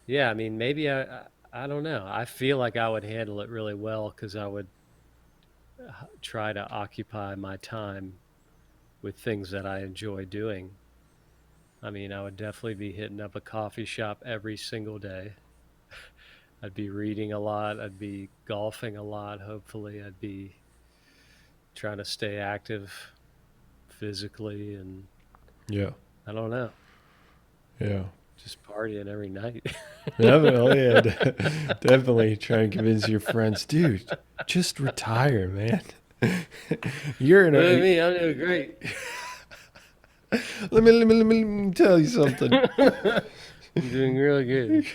yeah, I mean, maybe I don't know. I feel like I would handle it really well because I would try to occupy my time with things that I enjoy doing. I mean, I would definitely be hitting up a coffee shop every single day. I'd be reading a lot. I'd be golfing a lot. Hopefully, I'd be trying to stay active physically. And Yeah. I don't know, Yeah. just partying every night. Definitely, yeah, definitely try and convince your friends, dude, just retire, man. You're in Look at a. me. I'm doing great. Let me tell you something. I'm doing really good.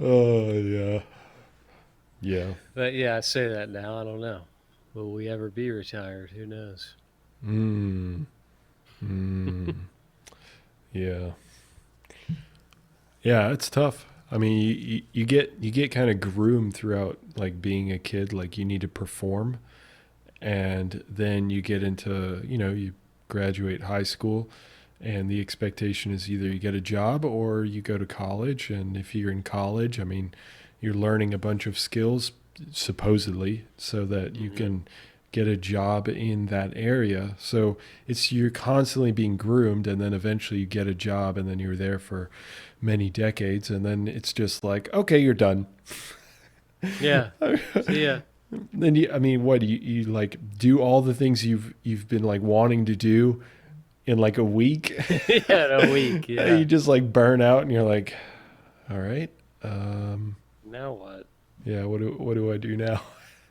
Oh yeah, yeah. But yeah, I say that now. I don't know. Will we ever be retired? Who knows? Mm, mm, yeah, yeah. It's tough. I mean, you get kind of groomed throughout like being a kid. Like you need to perform, and then you get into you graduate high school, and the expectation is either you get a job or you go to college. And if you're in college, I mean, you're learning a bunch of skills supposedly so that you Hmm. can get a job in that area. So it's you're constantly being groomed, and then eventually you get a job, and then you're there for many decades, and then it's just like, okay, you're done. Yeah. See ya. Then I mean, what you like do all the things you've been like wanting to do in like a week? Yeah, in a week. You Yeah. just like burn out, and you're like, all right, Now what? yeah, what do I do now?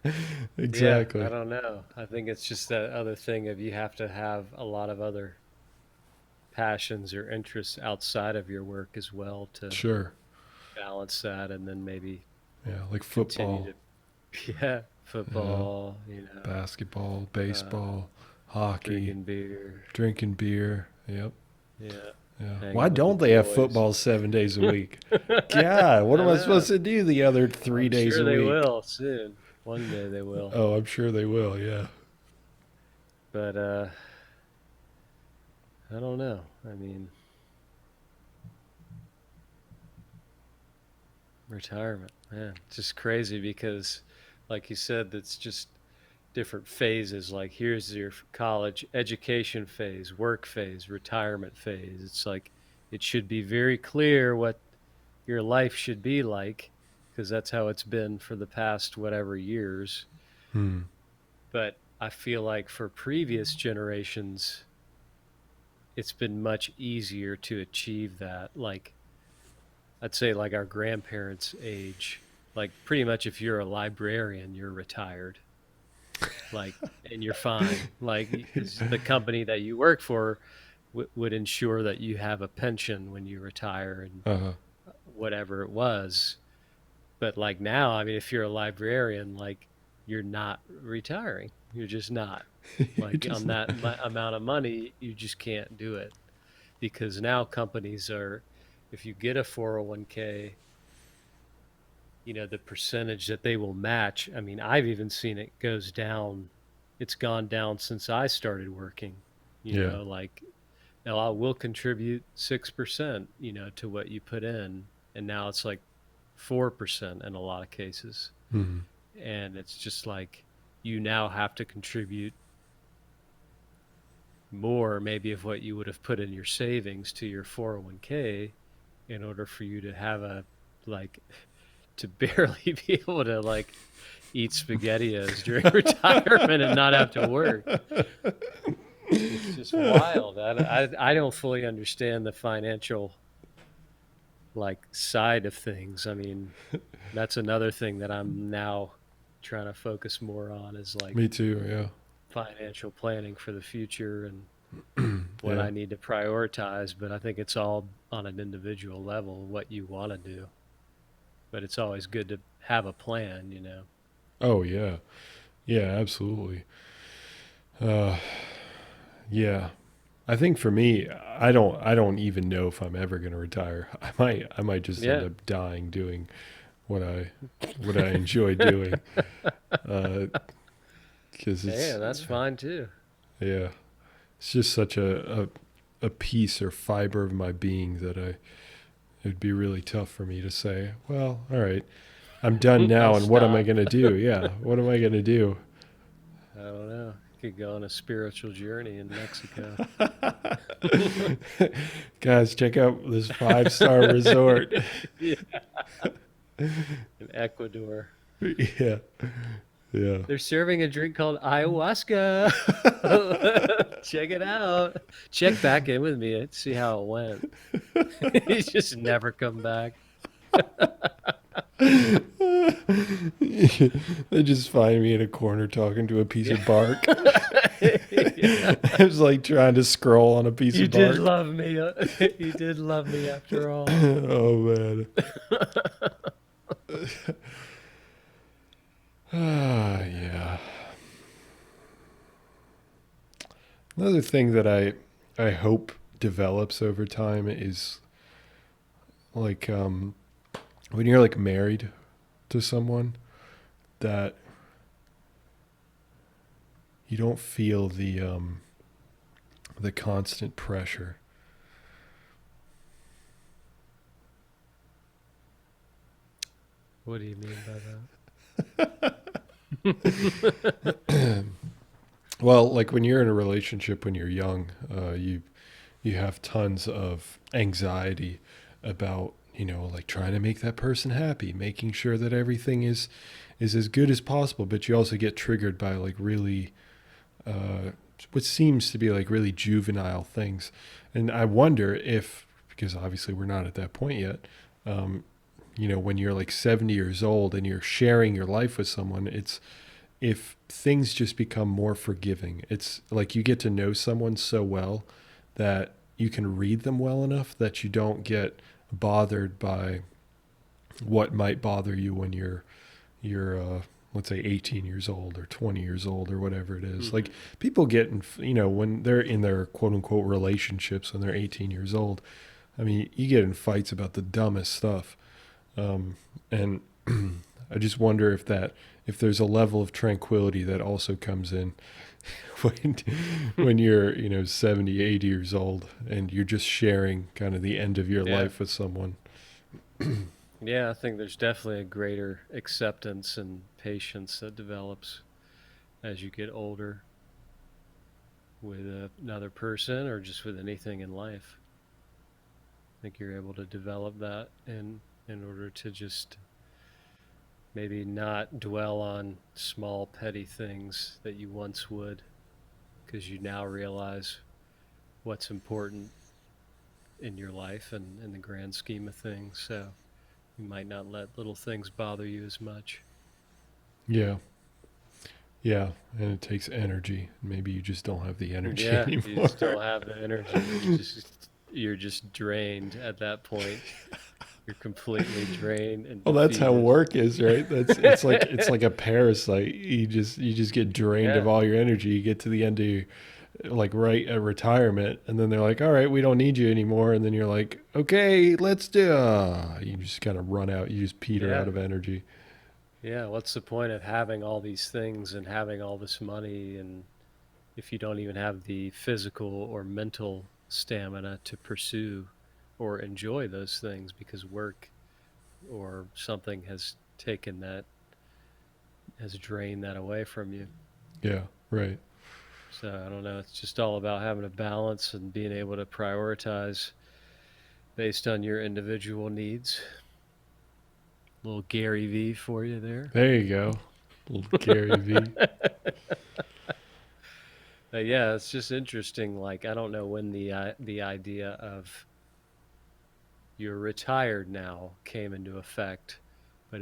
Yeah, I Exactly. don't know. I think it's just that other thing of you have to have a lot of other passions or interests outside of your work as well to Sure. balance that and then maybe Yeah, like continue football, to, yeah, yeah, football, basketball, uh, baseball, hockey, drinking beer. drinking beer. Yep. Yeah, Yeah. Why hanging with the don't they have boys. football 7 days a week? God, what I am I supposed know. to do the other three I'm days sure a they week? will soon. One day they will. Oh, I'm sure they will. Yeah. But I don't know. I mean, retirement, man, it's just crazy because, like you said, that's just different phases. Like here's your college education phase, work phase, retirement phase. It's like it should be very clear what your life should be like because that's how it's been for the past whatever years. Hmm. But I feel like for previous generations, it's been much easier to achieve that. Like I'd say like our grandparents' age, like pretty much if you're a librarian, you're retired. Like and you're fine. Like because the company that you work for would ensure that you have a pension when you retire and Uh-huh. whatever it was. But like now, I mean, if you're a librarian, like you're not retiring. You're just not. You're Like just on not. that amount of money, you just can't do it because now companies are, if you get a 401k, the percentage that they will match. I mean, I've even seen it goes down. It's gone down since I started working. Yeah. Like now I will contribute 6%, to what you put in, and now it's like 4% in a lot of cases. Hmm. And it's just like you now have to contribute more maybe of what you would have put in your savings to your 401k in order for you to have a like to barely be able to like eat spaghettios during retirement and not have to work. It's just wild. I don't fully understand the financial like side of things. I mean, that's another thing that I'm now trying to focus more on is like Me too. Yeah. financial planning for the future and what Yeah. I need to prioritize. But I think it's all on an individual level what you want to do. But it's always good to have a plan. Oh yeah. Yeah. Absolutely. Uh. Yeah. I think for me, I don't even know if I'm ever going to retire. I might just end Yeah. up dying doing what I enjoy doing. Because Yeah, it's that's fine too. yeah, it's just such a piece or fiber of my being that it'd be really tough for me to say, well, all right, I'm done I'll now, and what am I stop. going to do? Yeah, what am I going to do? I don't know. Could go on a spiritual journey in Mexico. Guys, check out this 5-star resort. Yeah, in Ecuador. Yeah, yeah. They're serving a drink called ayahuasca. Check it out. Check back in with me and see how it went. He's just never come back. They just find me in a corner talking to a piece Yeah. of bark. Yeah. I was like trying to scroll on a piece You of did bark. love me. You did love me after all. Oh man. Ah, yeah. Another thing that I hope develops over time is like when you're like married to someone that you don't feel the constant pressure. What do you mean by that? Well, like when you're in a relationship when you're young, you have tons of anxiety about, like trying to make that person happy, making sure that everything is as good as possible, but you also get triggered by like really uh what seems to be like really juvenile things. And I wonder if, because obviously we're not at that point yet, um when you're like 70 years old and you're sharing your life with someone, it's if things just become more forgiving. It's like you get to know someone so well that you can read them well enough that you don't get bothered by what might bother you when you're let's say 18 years old or 20 years old or whatever it is. Hmm. Like people get in, when they're in their quote unquote relationships when they're 18 years old. I mean, you get in fights about the dumbest stuff. And I just wonder if there's a level of tranquility that also comes in when when you're 70, 80 years old and you're just sharing kind of the end of your Yeah. life with someone. Yeah, I think there's definitely a greater acceptance and patience that develops as you get older with another person or just with anything in life. I think you're able to develop that in order to just maybe not dwell on small petty things that you once would because you now realize what's important in your life and in the grand scheme of things. So you might not let little things bother you as much. Yeah. Yeah, and it takes energy. Maybe you just don't have the energy Yeah, you anymore. just don't have the energy. You're just drained at that point. You're completely drained and Well, that's how defeated. work is, right? That's it's like a parasite. You just get drained of Yeah, all your energy. You get to the end of your, like right at retirement, and then they're like, "All right, we don't need you anymore." And then you're like, "Okay, let's do." You just kind of run out. You just peter out yeah, of energy. yeah. What's the point of having all these things and having all this money and if you don't even have the physical or mental stamina to pursue or enjoy those things because work or something has taken that, has drained that away from you. Yeah, right. So I don't know. It's just all about having a balance and being able to prioritize based on your individual needs. Little Gary V for you there. There you go, little Gary V. Yeah, it's just interesting. Like I don't know when the idea of you're retired now came into effect, but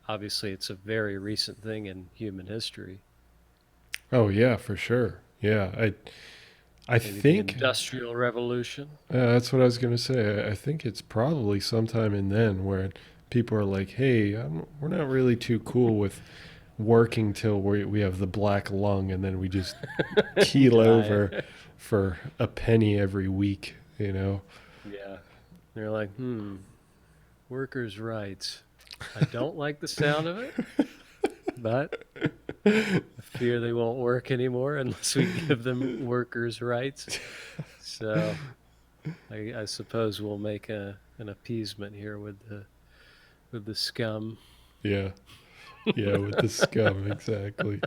obviously it's a very recent thing in human history. Oh yeah, for sure. Yeah, I Maybe the think Industrial Revolution. that's what I was gonna say. I think it's probably sometime in then where people are like, "Hey, we're not really too cool with working till we have the black lung, and then we just keel Die. over for a penny every week, you know? Yeah. They're like, workers' rights. I don't like the sound of it, but I fear they won't work anymore unless we give them workers' rights. So I suppose we'll make an appeasement here with the scum. Yeah. Yeah, with the scum, exactly.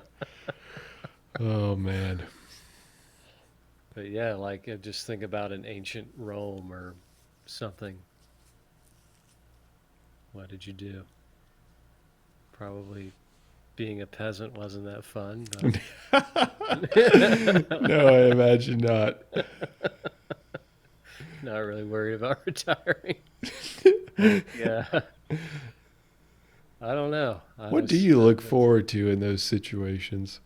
Oh, man. But yeah, like just think about an ancient Rome or something. What did you do? Probably being a peasant wasn't that fun, No, I imagine not. not really worried about retiring. Like, yeah, I don't know. I What do was you look forward to in those situations?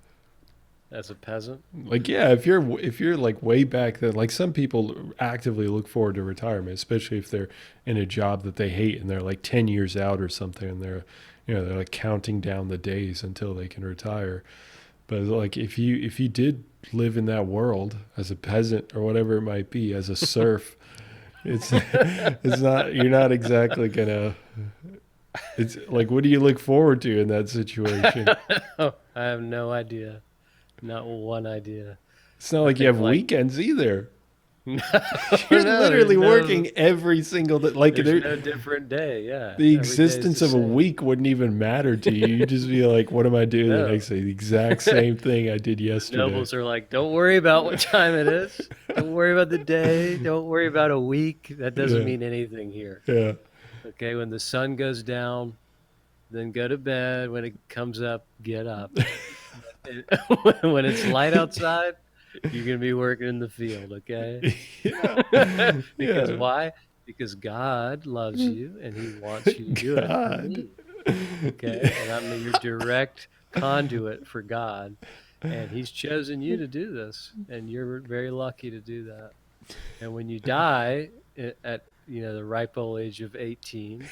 as a peasant. Like, yeah, if you're like way back then, like some people actively look forward to retirement, especially if they're in a job that they hate and they're like 10 years out or something, and they're like counting down the days until they can retire. But like if you did live in that world as a peasant or whatever it might be, as a serf, it's it's not you're not exactly gonna. It's like, what do you look forward to in that situation? I have no idea. Not one idea. It's not I like you think have like weekends either. no, You're no, there's literally no working every single day. Like there's no different day. Yeah, the every day is existence the of a same. week wouldn't even matter to you. You'd just be like, what am I doing the No. next day? The exact same thing I did The yesterday. nobles are like, don't worry about what time it is. Don't worry about the day. Don't worry about a week. That doesn't Yeah, mean anything here. yeah. Okay, when the sun goes down, then go to bed. When it comes up, get up. And when it's light outside, you're going to be working in the field, okay? Yeah, Because yeah. why? Because God loves you and he wants you to do it for God. me. Okay? And I'm your direct conduit for God. And he's chosen you to do this. And you're very lucky to do that. And when you die at the ripe old age of 18,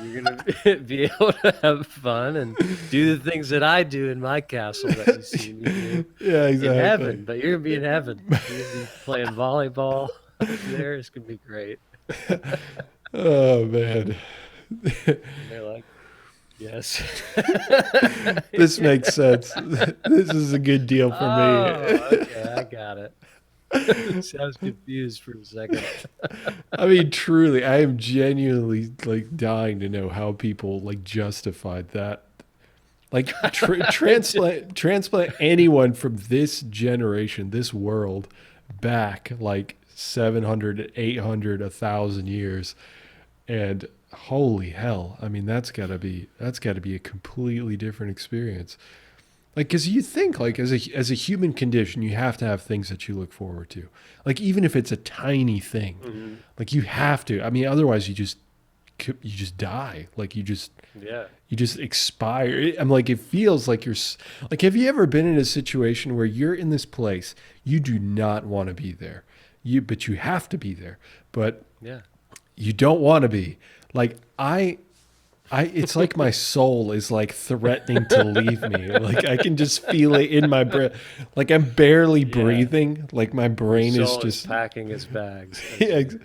you're gonna be able to have fun and do the things that I do in my castle that you see me do Yeah, in exactly. heaven. But you're gonna be in heaven. You're gonna be playing volleyball up there. It's gonna be great. Oh man. And they're like, yes. This Yeah. makes sense. This is a good deal for me. Oh, okay, I got it. I was confused for a second. I mean, truly, I am genuinely like dying to know how people like justified that. Like transplant anyone from this generation, this world, back like 700, 800, 1,000 years, and holy hell! I mean, that's got to be a completely different experience. Like, because you think like as a human condition, you have to have things that you look forward to. Like even if it's a tiny thing, Hmm. like you have to. I mean, otherwise you just die. Like Yeah. you just expire. I'm like, it feels like like, have you ever been in a situation where you're in this place, you do not want to be there, but you have to be there, but Yeah. you don't want to be. Like it's like my soul is like threatening to leave me. Like I can just feel it in my breath. Like I'm barely Yeah. breathing. Like my Your brain is soul is just, packing his bags as yeah, you.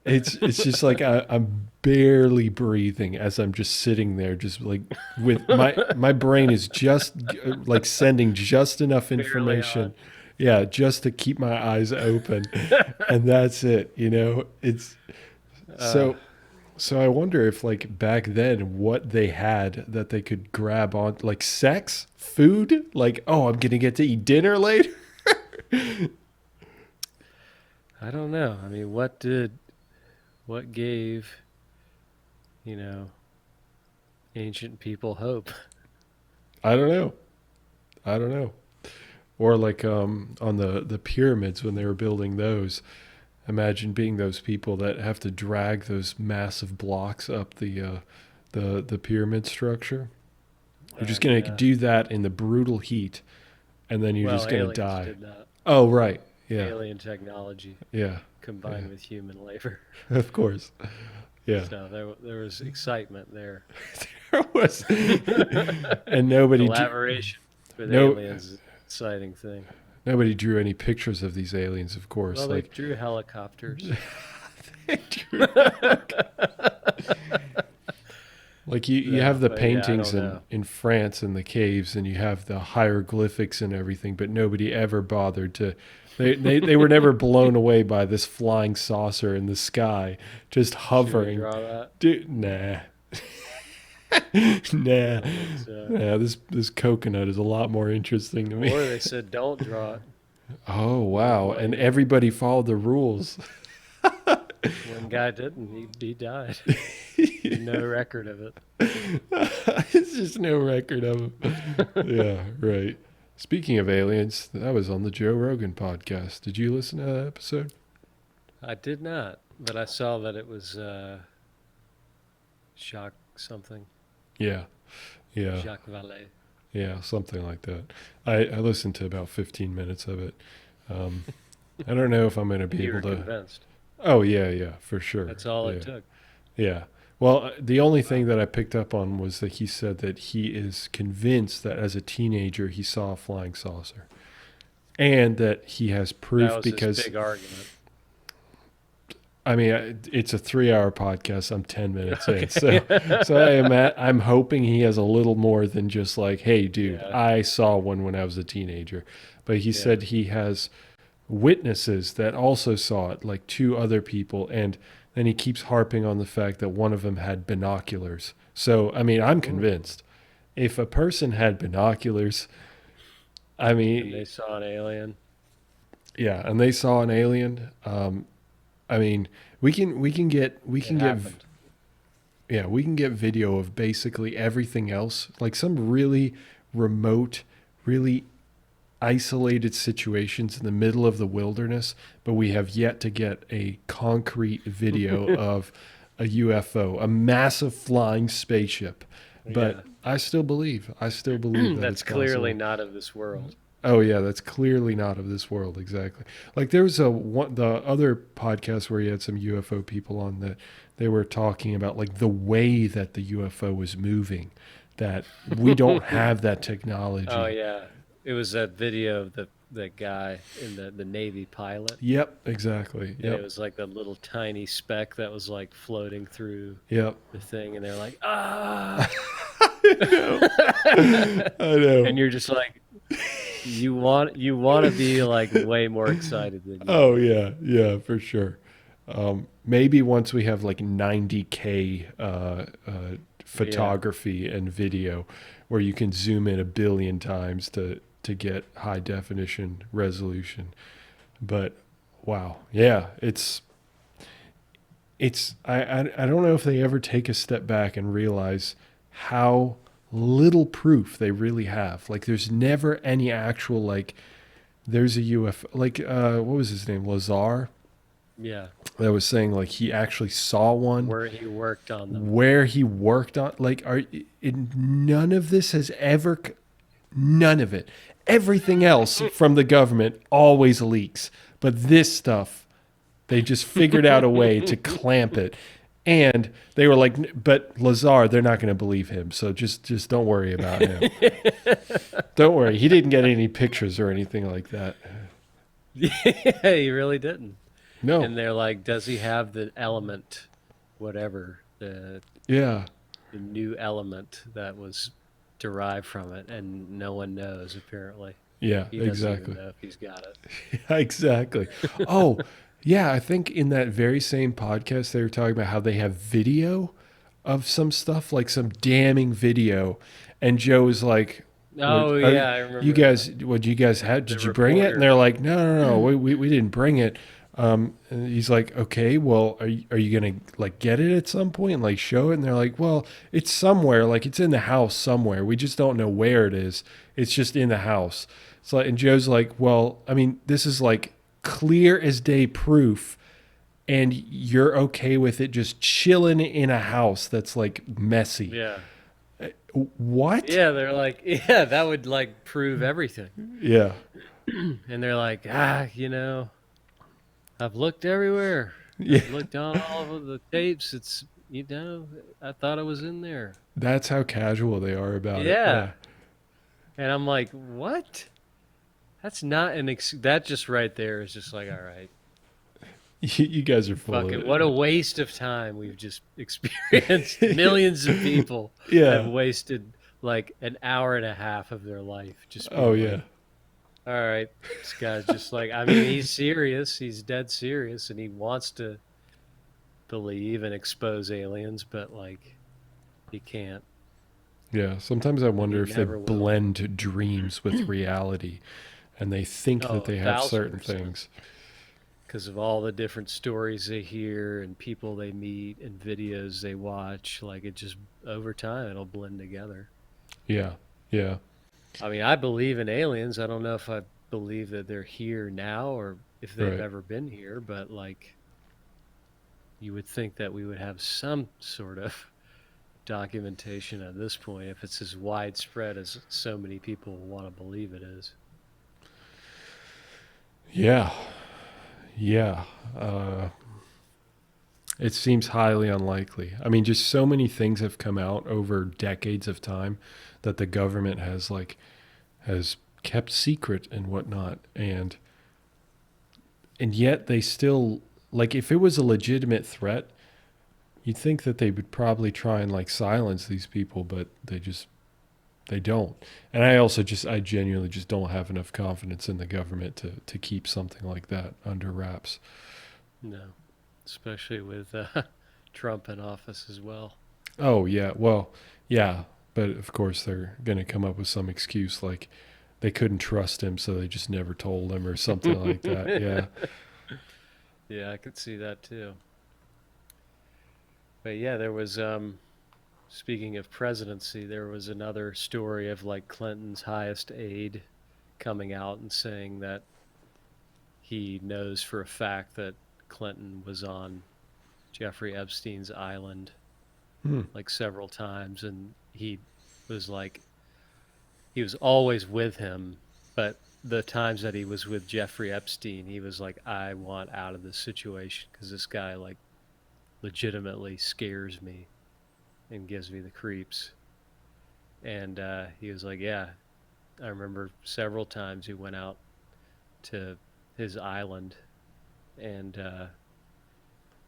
it's just like I'm barely breathing as I'm just sitting there, just like with my brain is just like sending just enough Barely on. information, yeah, just to keep my eyes open, and that's it. It's Uh, so. So I wonder if like back then what they had that they could grab on, like sex, food, like, oh, I'm gonna get to eat dinner later. I don't know. I mean, what gave, you know, ancient people hope? I don't know. I don't know. Or like on the pyramids when they were building those. Imagine being those people that have to drag those massive blocks up the pyramid structure. You're just gonna Yeah. do that in the brutal heat, and then you're Well, just gonna aliens die. did that. Oh right, yeah, Alien technology yeah, yeah. combined with human labor. Of course, yeah. So there was excitement there. there was, and nobody, Collaboration with no, aliens is an exciting thing. nobody drew any pictures of these aliens, of course. Well, they Like, drew helicopters. they drew- like you No, have the but yeah, I paintings don't know. in France in the caves, and you have the hieroglyphics and everything, but nobody ever bothered to. They were never blown away by this flying saucer in the sky, just Should we hovering. draw that? Dude, nah. I Nah, don't think so. nah. This coconut is a lot more interesting to me. Or they said don't draw it. Oh wow! And everybody followed the rules. One guy didn't. He died. No record of it. It's just no record of him. Yeah, right. Speaking of aliens, that was on the Joe Rogan podcast. Did you listen to that episode? I did not, but I saw that it was Jacques something. Yeah, yeah, Jacques Vallée. yeah, something like that. I listened to about 15 minutes of it. Um, I don't know if I'm going to be You able were to. convinced. Oh yeah, yeah, for sure. That's all Yeah. it took. Yeah. Well, the only thing that I picked up on was that he said that he is convinced that as a teenager he saw a flying saucer, and that he has That proof was his because big argument. I mean it's a 3-hour podcast. I'm 10 minutes in, Okay. so I'm hoping he has a little more than just like, hey, dude, Yeah. I saw one when I was a teenager. But he Yeah. said he has witnesses that also saw it, like 2 other people, and then he keeps harping on the fact that one of them had binoculars. So, I mean, I'm Ooh. convinced if a person had binoculars, I And mean, they saw an alien. yeah, and they saw an alien. I mean, we can get It happened. yeah, we can get video of basically everything else, like some really remote, really isolated situations in the middle of the wilderness, but we have yet to get a concrete video of a UFO, a massive flying spaceship. But Yeah. I still believe that That's it's clearly possible. not of this world. Oh yeah, that's clearly not of this world. Exactly. Like there was the other podcast where you had some UFO people on that they were talking about like the way that the UFO was moving, that we don't have that technology. Oh yeah. It was that video of that guy in the Navy pilot. Yep, exactly. And it Yep, was like that little tiny speck that was like floating through yep. the thing, and they're like, ah. I know. And you're just like, you want to be like way more excited than you Oh are. yeah, yeah, for sure. Maybe once we have like 90K photography and video, where you can zoom in a billion times to get high definition resolution. But wow, yeah, I don't know if they ever take a step back and realize how little proof they really have. Like there's never any actual like there's a UFO like what was his name? Lazar Yeah, that was saying like he actually saw one where he worked on them. where he worked on like none of this has ever none of it. Everything else from the government always leaks, but this stuff they just figured out a way to clamp it. And they were like, but Lazar, they're not going to believe him. So just don't worry about him. Don't worry. He didn't get any pictures or anything like that. Yeah, he really didn't. No. And they're like, does he have the element, whatever, Yeah. the new element that was derived from it? And no one knows, apparently. Yeah, He doesn't exactly. even know if he's got it. Exactly. Oh, yeah. I think in that very same podcast, they were talking about how they have video of some stuff, like some damning video. And Joe was like, Oh, yeah, I remember you guys, what you guys had? Did you bring it? And reporter. they're like, no, we didn't bring it. And he's like, okay, well, are you gonna like get it at some point and like show it? And they're like, well, it's somewhere, like it's in the house somewhere. We just don't know where it is. It's just in the house. It's like, and Joe's like, well, I mean, this is like clear as day proof, and you're okay with it just chilling in a house that's like messy. Yeah. What? Yeah, they're like, yeah, that would like prove everything. Yeah. And they're like, I've looked everywhere. Yeah. I've looked on all of the tapes. I thought I was in there. That's how casual they are about it. Yeah. Yeah. And I'm like, what? That's not that just right there is just like, all right, You guys are full fuck of it. What a it. waste of time we've just experienced. Millions of people have Yeah. wasted like an hour and a half of their life just Oh, being yeah. like, all right, this guy's just like, I mean, he's serious. He's dead serious and he wants to believe and expose aliens, but like, he can't Yeah. Sometimes I and he wonder if they never will. blend dreams with reality and they think that Oh, they have certain 1,000%. things. Because of all the different stories they hear and people they meet and videos they watch. Like it just over time it'll blend together. Yeah. Yeah. I mean, I believe in aliens. I don't know if I believe that they're here now or if they've Right. ever been here, but like you would think that we would have some sort of documentation at this point if it's as widespread as so many people want to believe it is. Yeah. Yeah. Uh, it seems highly unlikely. I mean, just so many things have come out over decades of time that the government has kept secret and whatnot, and yet they still, like, if it was a legitimate threat, you'd think that they would probably try and like silence these people, but they don't. And I genuinely just don't have enough confidence in the government to keep something like that under wraps. No, especially with Trump in office as well. Oh yeah, well, yeah, but of course they're going to come up with some excuse like they couldn't trust him, so they just never told him or something like that. Yeah. Yeah, I could see that too. But yeah, there was speaking of presidency, there was another story of like Clinton's highest aide coming out and saying that he knows for a fact that Clinton was on Jeffrey Epstein's island Hmm. like several times and was like he was always with him, but the times that he was with Jeffrey Epstein, he was like, I want out of this situation because this guy like legitimately scares me and gives me the creeps. And he was like, yeah, I remember several times he went out to his island and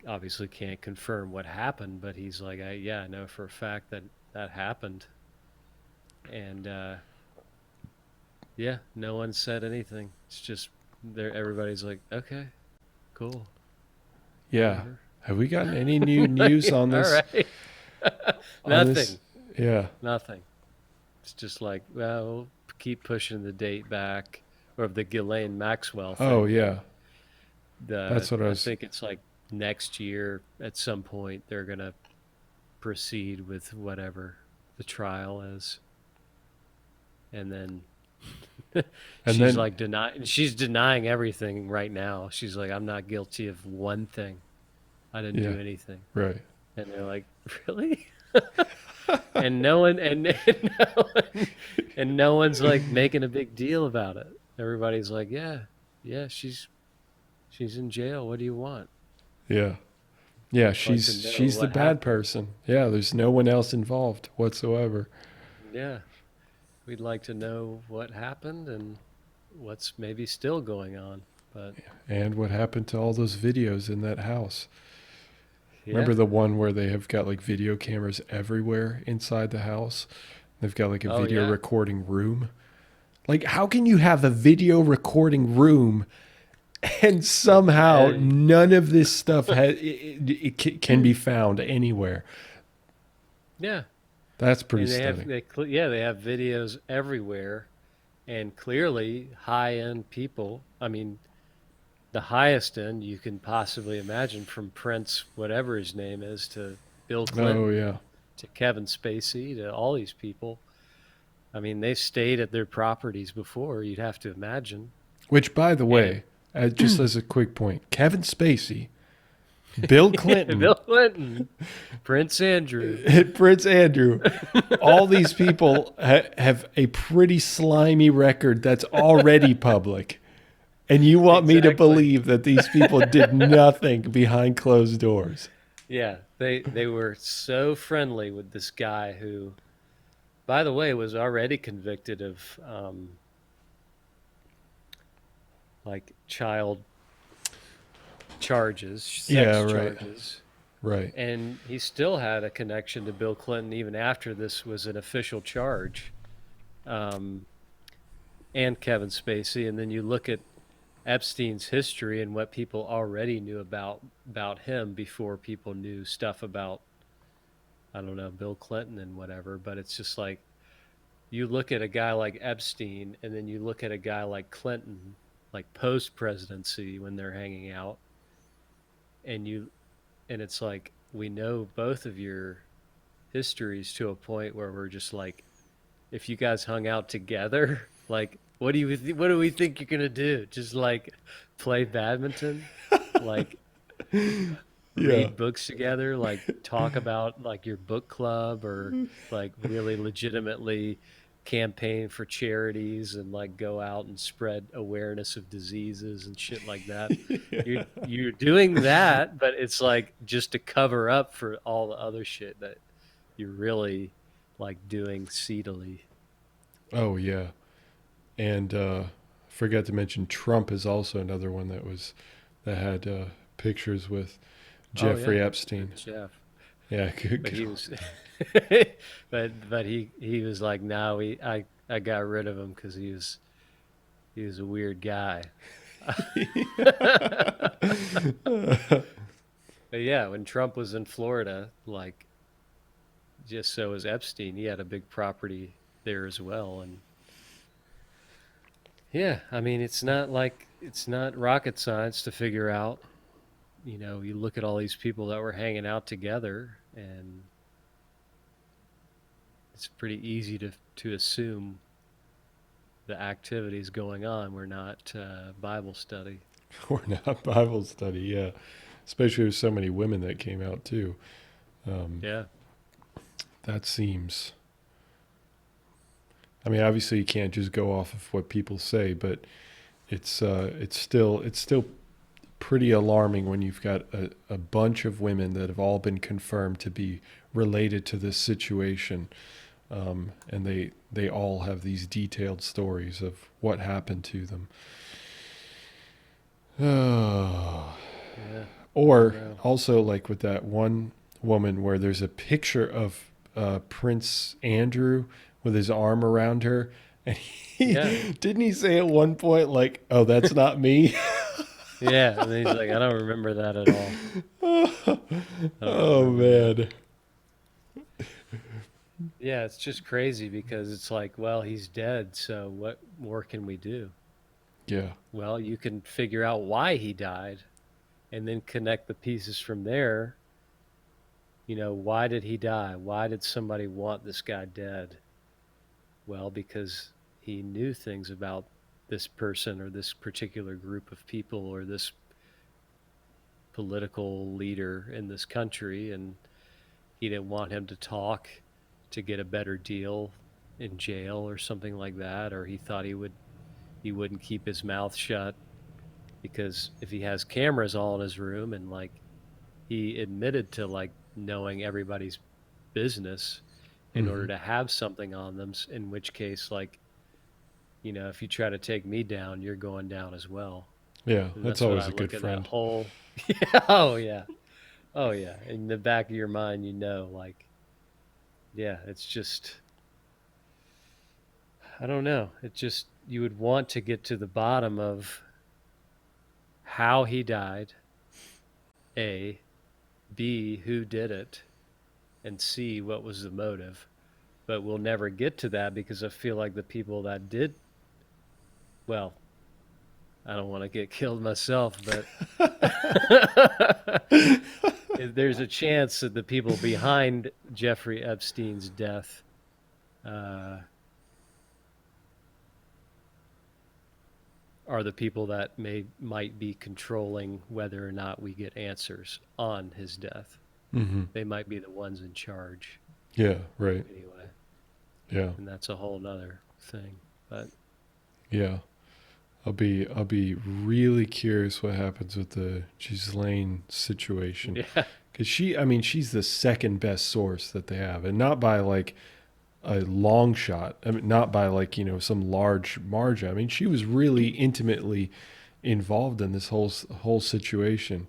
obviously can't confirm what happened, but he's like, yeah, I know for a fact that that happened. And yeah, no one said anything. It's just there. Everybody's like, okay, cool, Yeah. whatever. Have we gotten any new news Like, on all this? right, On this? nothing, Yeah. nothing. It's just like, well, we'll keep pushing the date back, or the Ghislaine Maxwell Oh thing. yeah. The That's what I I was. think it's like next year at some point they're gonna proceed with whatever the trial is, and then And she's then like she's denying everything right now. She's like, I'm not guilty of one thing. I didn't yeah. do anything. Right. And they're like, really? And no one and no one, and no one's like making a big deal about it. Everybody's like, yeah, yeah, she's in jail. What do you want? Yeah. Yeah. Just like to know She's the what bad happened. person. Yeah. There's no one else involved whatsoever. Yeah, we'd like to know what happened and what's maybe still going on. But And what happened to all those videos in that house? Remember yeah, the one where they have got like video cameras everywhere inside the house? They've got like a oh video yeah, recording room. Like, how can you have a video recording room and somehow and none of this stuff can be found anywhere? yeah, That's pretty and stunning. they have videos everywhere, and clearly high end people. I mean, the highest end you can possibly imagine, from Prince, whatever his name is, to Bill Oh, Clinton, yeah. to Kevin Spacey, to all these people. I mean, they've stayed at their properties before. You'd have to imagine, Which, by the and way, just as a quick point, Kevin Spacey, Bill Clinton, Bill Clinton, Prince Andrew. Prince Andrew, all these people have a pretty slimy record that's already public. And you want me to Exactly. believe that these people did nothing behind closed doors? Yeah, they were so friendly with this guy who, by the way, was already convicted of like child charges, Yeah, sex right, charges, right. and he still had a connection to Bill Clinton even after this was an official charge, um, and Kevin Spacey. And then you look at Epstein's history and what people already knew about him before people knew stuff about, I don't know, Bill Clinton and whatever. But it's just like you look at a guy like Epstein, and then you look at a guy like Clinton, like post presidency when they're hanging out, and it's like we know both of your histories to a point where we're just like, if you guys hung out together, like what do we think you're gonna do? Just like play badminton, like Yeah. read books together, like talk about like your book club, or like really legitimately campaign for charities and like go out and spread awareness of diseases and shit like that. You're doing that, but it's like just to cover up for all the other shit that you're really like doing seedily. Oh yeah. And forgot to mention Trump is also another one that had pictures with Oh Jeffrey yeah, Epstein. with Jeff. Yeah, good, But good. he was but he was like, no, I got rid of him because he was a weird guy. But yeah, when Trump was in Florida, like just so was Epstein. He had a big property there as well. And yeah, I mean, it's not rocket science to figure out. You know, you look at all these people that were hanging out together, and it's pretty easy to assume the activities going on were not Bible study. We're not Bible study, yeah. Especially with so many women that came out too. Um, Yeah. that seems. I mean, obviously you can't just go off of what people say, but it's still pretty alarming when you've got a bunch of women that have all been confirmed to be related to this situation, and they all have these detailed stories of what happened to them. Yeah. I don't Or know. also like with that one woman where there's a picture of Prince Andrew with his arm around her, and he Yeah. didn't he say at one point like, "Oh, that's not me." Yeah. And then he's like, I don't remember that at all. I don't Oh remember that. man. Yeah, it's just crazy because it's like, well, he's dead, so what more can we do? Yeah. Well, you can figure out why he died and then connect the pieces from there. You know, why did he die? Why did somebody want this guy dead? Well, because he knew things about this person or this particular group of people or this political leader in this country, and he didn't want him to talk to get a better deal in jail or something like that, or he thought he wouldn't keep his mouth shut because if he has cameras all in his room, and like he admitted to like knowing everybody's business in order Hmm. to have something on them, in which case, like, you know, if you try to take me down, you're going down as well. Yeah, And that's that's what always I a good look at that friend. whole. Yeah, oh yeah, oh yeah. In the back of your mind, you know, like, yeah, it's just, I don't know. It just, you would want to get to the bottom of how he died, A, B, who did it, and C, what was the motive. But we'll never get to that because I feel like the people that did, well, I don't want to get killed myself, but there's a chance that the people behind Jeffrey Epstein's death uh, are the people that might be controlling whether or not we get answers on his death. Hmm. They might be the ones in charge Yeah, right. anyway, Yeah. and that's a whole nother thing. But Yeah. I'll be really curious what happens with the Ghislaine situation, Yeah. because I mean, she's the second best source that they have, and not by like a long shot. I mean, not by like some large margin. I mean, she was really intimately involved in this whole situation.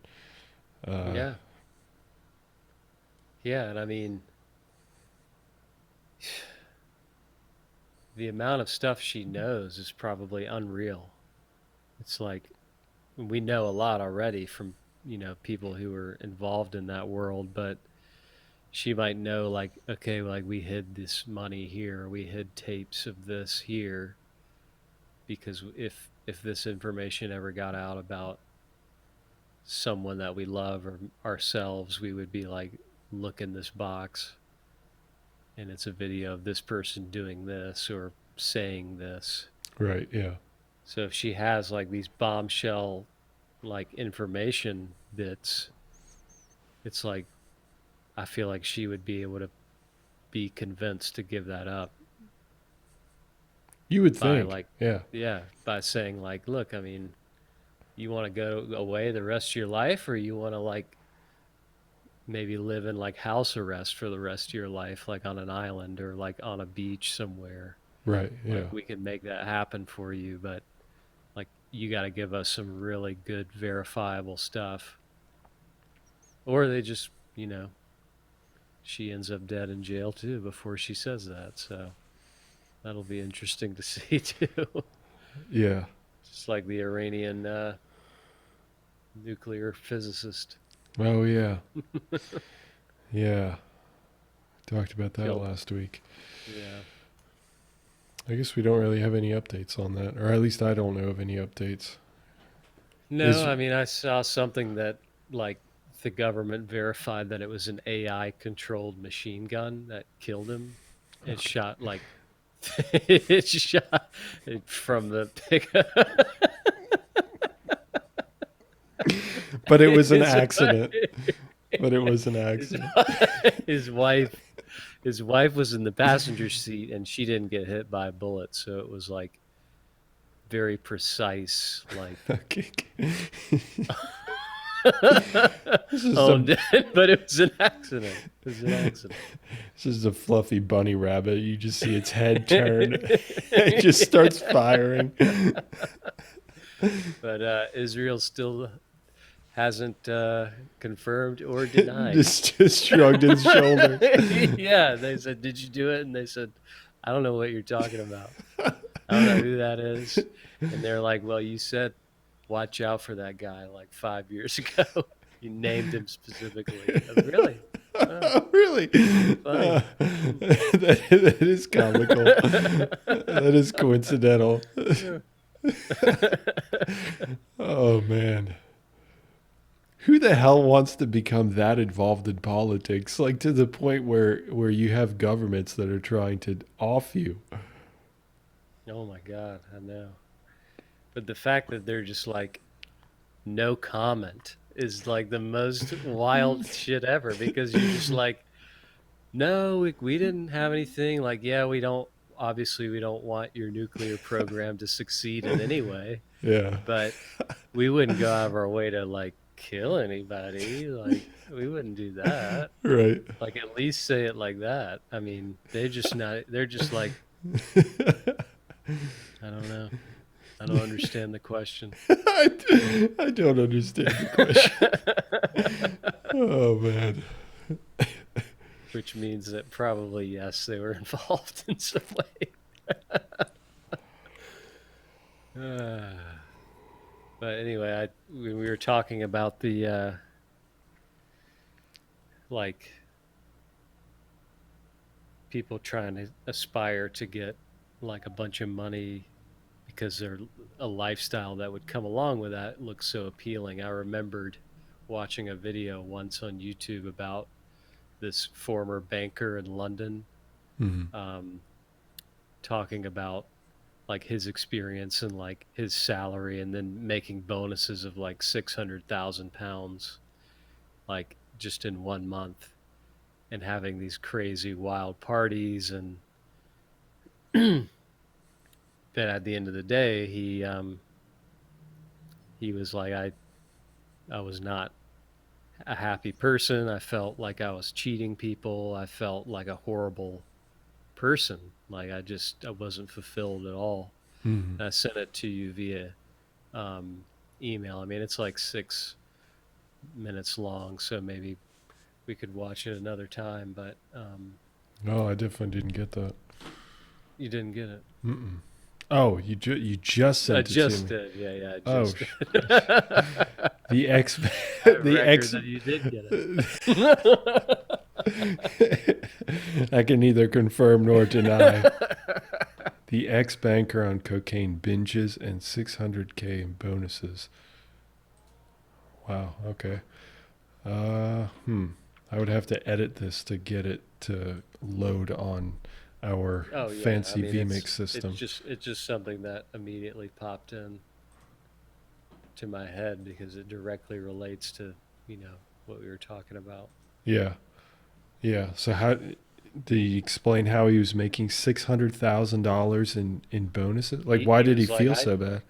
Uh, Yeah. Yeah. And I mean, the amount of stuff she knows is probably unreal. It's like we know a lot already from, people who were involved in that world, but she might know, like, okay, like we hid this money here, we hid tapes of this here, because if this information ever got out about someone that we love or ourselves, we would be like, look in this box and it's a video of this person doing this or saying this. right. Yeah. So if she has like these bombshell like information bits, it's like I feel like she would be able to be convinced to give that up You would by think. like, Yeah. yeah, by saying like, look, I mean, you want to go away the rest of your life, or you want to like maybe live in like house arrest for the rest of your life, like on an island or like on a beach somewhere. Right. Like Yeah. we can make that happen for you, but like you got to give us some really good verifiable stuff. Or they just, she ends up dead in jail too before she says that. So that'll be interesting to see too. Yeah. Just like the Iranian nuclear physicist Oh yeah. Yeah. Talked about that killed. last week. Yeah. I guess we don't really have any updates on that, or at least I don't know of any updates. No, Is I mean, I saw something that like the government verified that it was an AI controlled machine gun that killed him. It okay. shot like it shot from the pickup. But it was an his, accident. But it was an his, accident. his wife his wife was in the passenger seat and she didn't get hit by a bullet, so it was like very precise, like Okay. This is a honed in, but it was an accident. It was an accident. this is a fluffy bunny rabbit. You just see its head turn. It just starts firing. But Israel still hasn't confirmed or denied. Just shrugged his shoulders. Yeah, they said, "Did you do it?" And they said, "I don't know what you're talking about. I don't know who that is." And they're like, "Well, you said watch out for that guy like 5 years ago. You named him specifically." Really? Oh, Oh, really? funny. That is comical. That is coincidental. Yeah. Oh man. Who the hell wants to become that involved in politics? Like to the point where you have governments that are trying to off you. Oh my God, I know. But the fact that they're just like no comment is like the most wild shit ever, because you're just like, no, we didn't have anything. Like, yeah, obviously, we don't want your nuclear program to succeed in any way, Yeah. but we wouldn't go out of our way to like kill anybody. Like, we wouldn't do that. Right. Like, at least say it like that. I mean, they're just like, I don't know. I don't understand the question. I don't understand the question. Oh man. Which means that probably, yes, they were involved in some way. Ah. But anyway, when we were talking about the like people trying to aspire to get like a bunch of money because they're a lifestyle that would come along with that looks so appealing. I remembered watching a video once on YouTube about this former banker in London, Mhm. um, talking about like his experience and like his salary, and then making bonuses of like £600,000, like just in 1 month, and having these crazy wild parties. And then at the end of the day, he he was like, I was not a happy person. I felt like I was cheating people. I felt like a horrible person. Like I wasn't fulfilled at all. Hmm. And I sent it to you via um, email. I mean, it's like 6 minutes long, so maybe we could watch it another time. But No, I definitely didn't get that. you didn't get it. Mm-mm. Oh, you just I sent it to just me. did. Yeah, yeah, I Oh, just did. the X, I have the record X. that you did get it. I can neither confirm nor deny. The ex banker on cocaine binges and 600K in bonuses. Wow. Okay. I would have to edit this to get it to load on our Oh yeah, I fancy mean vmix it's system. just it's just something that immediately popped in to my head because it directly relates to, you know, what we were talking about. Yeah. Yeah. So how did he explain how he was making $600,000 in bonuses? Like, why He did he was like feel I so bad?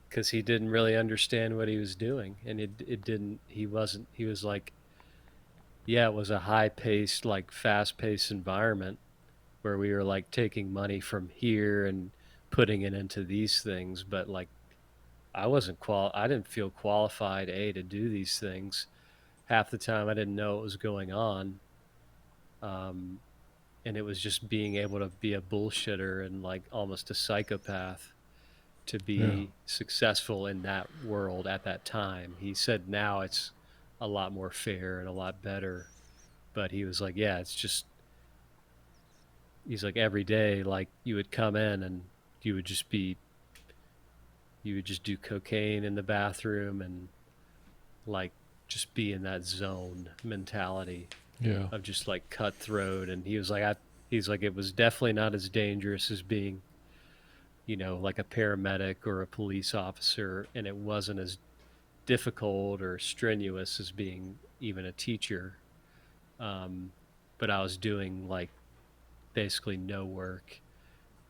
because he didn't really understand what he was doing, and it didn't he wasn't he was like, yeah, it was a high paced, like fast paced environment where we were like taking money from here and putting it into these things, but like I didn't feel qualified to do these things. Half the time I didn't know what was going on. Um, and it was just being able to be a bullshitter and like almost a psychopath to Yeah. be successful in that world at that time. He said now it's a lot more fair and a lot better, but he was like, yeah, it's just he's like every day like you would come in and you would just be you would just do cocaine in the bathroom and like just be in that zone mentality Yeah. of just like cutthroat. And he was like he's like it was definitely not as dangerous as being, you know, like a paramedic or a police officer, and it wasn't as difficult or strenuous as being even a teacher. um, but I was doing like basically no work,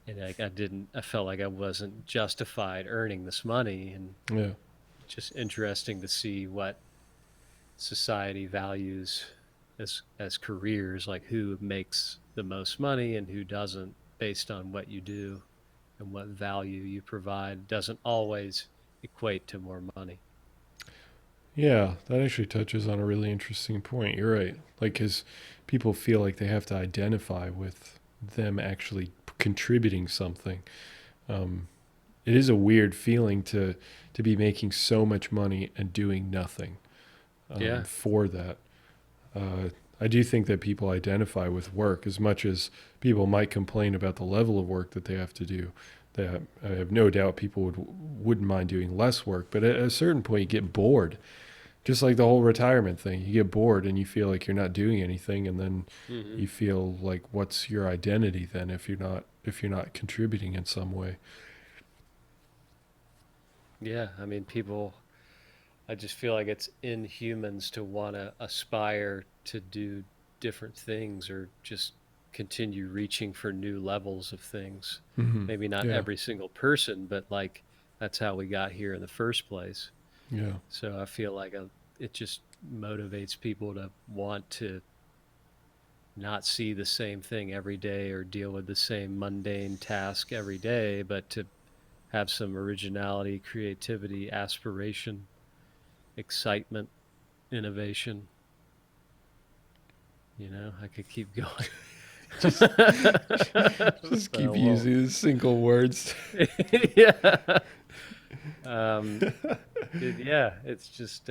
and like I felt like I wasn't justified earning this money. And Yeah. just interesting to see what society values as careers, like who makes the most money and who doesn't, based on what you do and what value you provide, doesn't always equate to more money. Yeah, that actually touches on a really interesting point. You're right. Like, because people feel like they have to identify with them actually contributing something. Um, it is a weird feeling to be making so much money and doing nothing Yeah. for that. Uh, I do think that people identify with work as much as people might complain about the level of work that they have to do. That I have no doubt people wouldn't mind doing less work, but at a certain point you get bored. Just like the whole retirement thing, you get bored and you feel like you're not doing anything, and then Hmm. you feel like, what's your identity then if you're not contributing in some way? Yeah. I mean, people, I just feel like it's in humans to want to aspire to do different things or just continue reaching for new levels of things. Hmm. Maybe not Yeah, every single person, but like that's how we got here in the first place. yeah, So I feel like it just motivates people to want to not see the same thing every day or deal with the same mundane task every day, but to have some originality, creativity, aspiration, excitement, innovation. You know, I could keep going. just just But I keep won't. using single words. Yeah. Um, yeah, it's just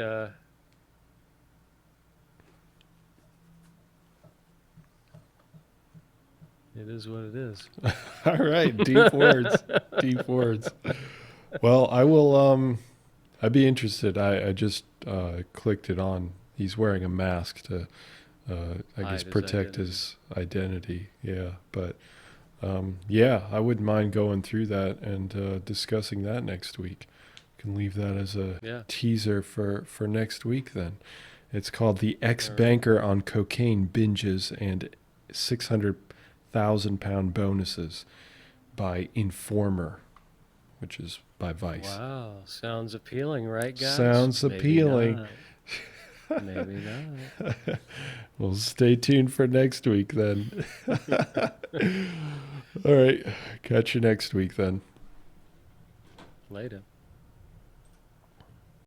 it is what it is. All right, deep words, deep words. Well, I will. I'd be interested. I just clicked it on. He's wearing a mask to, I guess, Hide his protect identity. his identity. Yeah, but yeah, I wouldn't mind going through that and discussing that next week. Can leave that as a Yeah. teaser for next week. Then it's called "The Ex All right. Banker on Cocaine Binges and 600,000 Pound Bonuses" by Informer. which is by Vice. Wow, sounds appealing, right, guys? Sounds Maybe appealing. not. Maybe not. Well, stay tuned for next week then. All right. Catch you next week then. Later.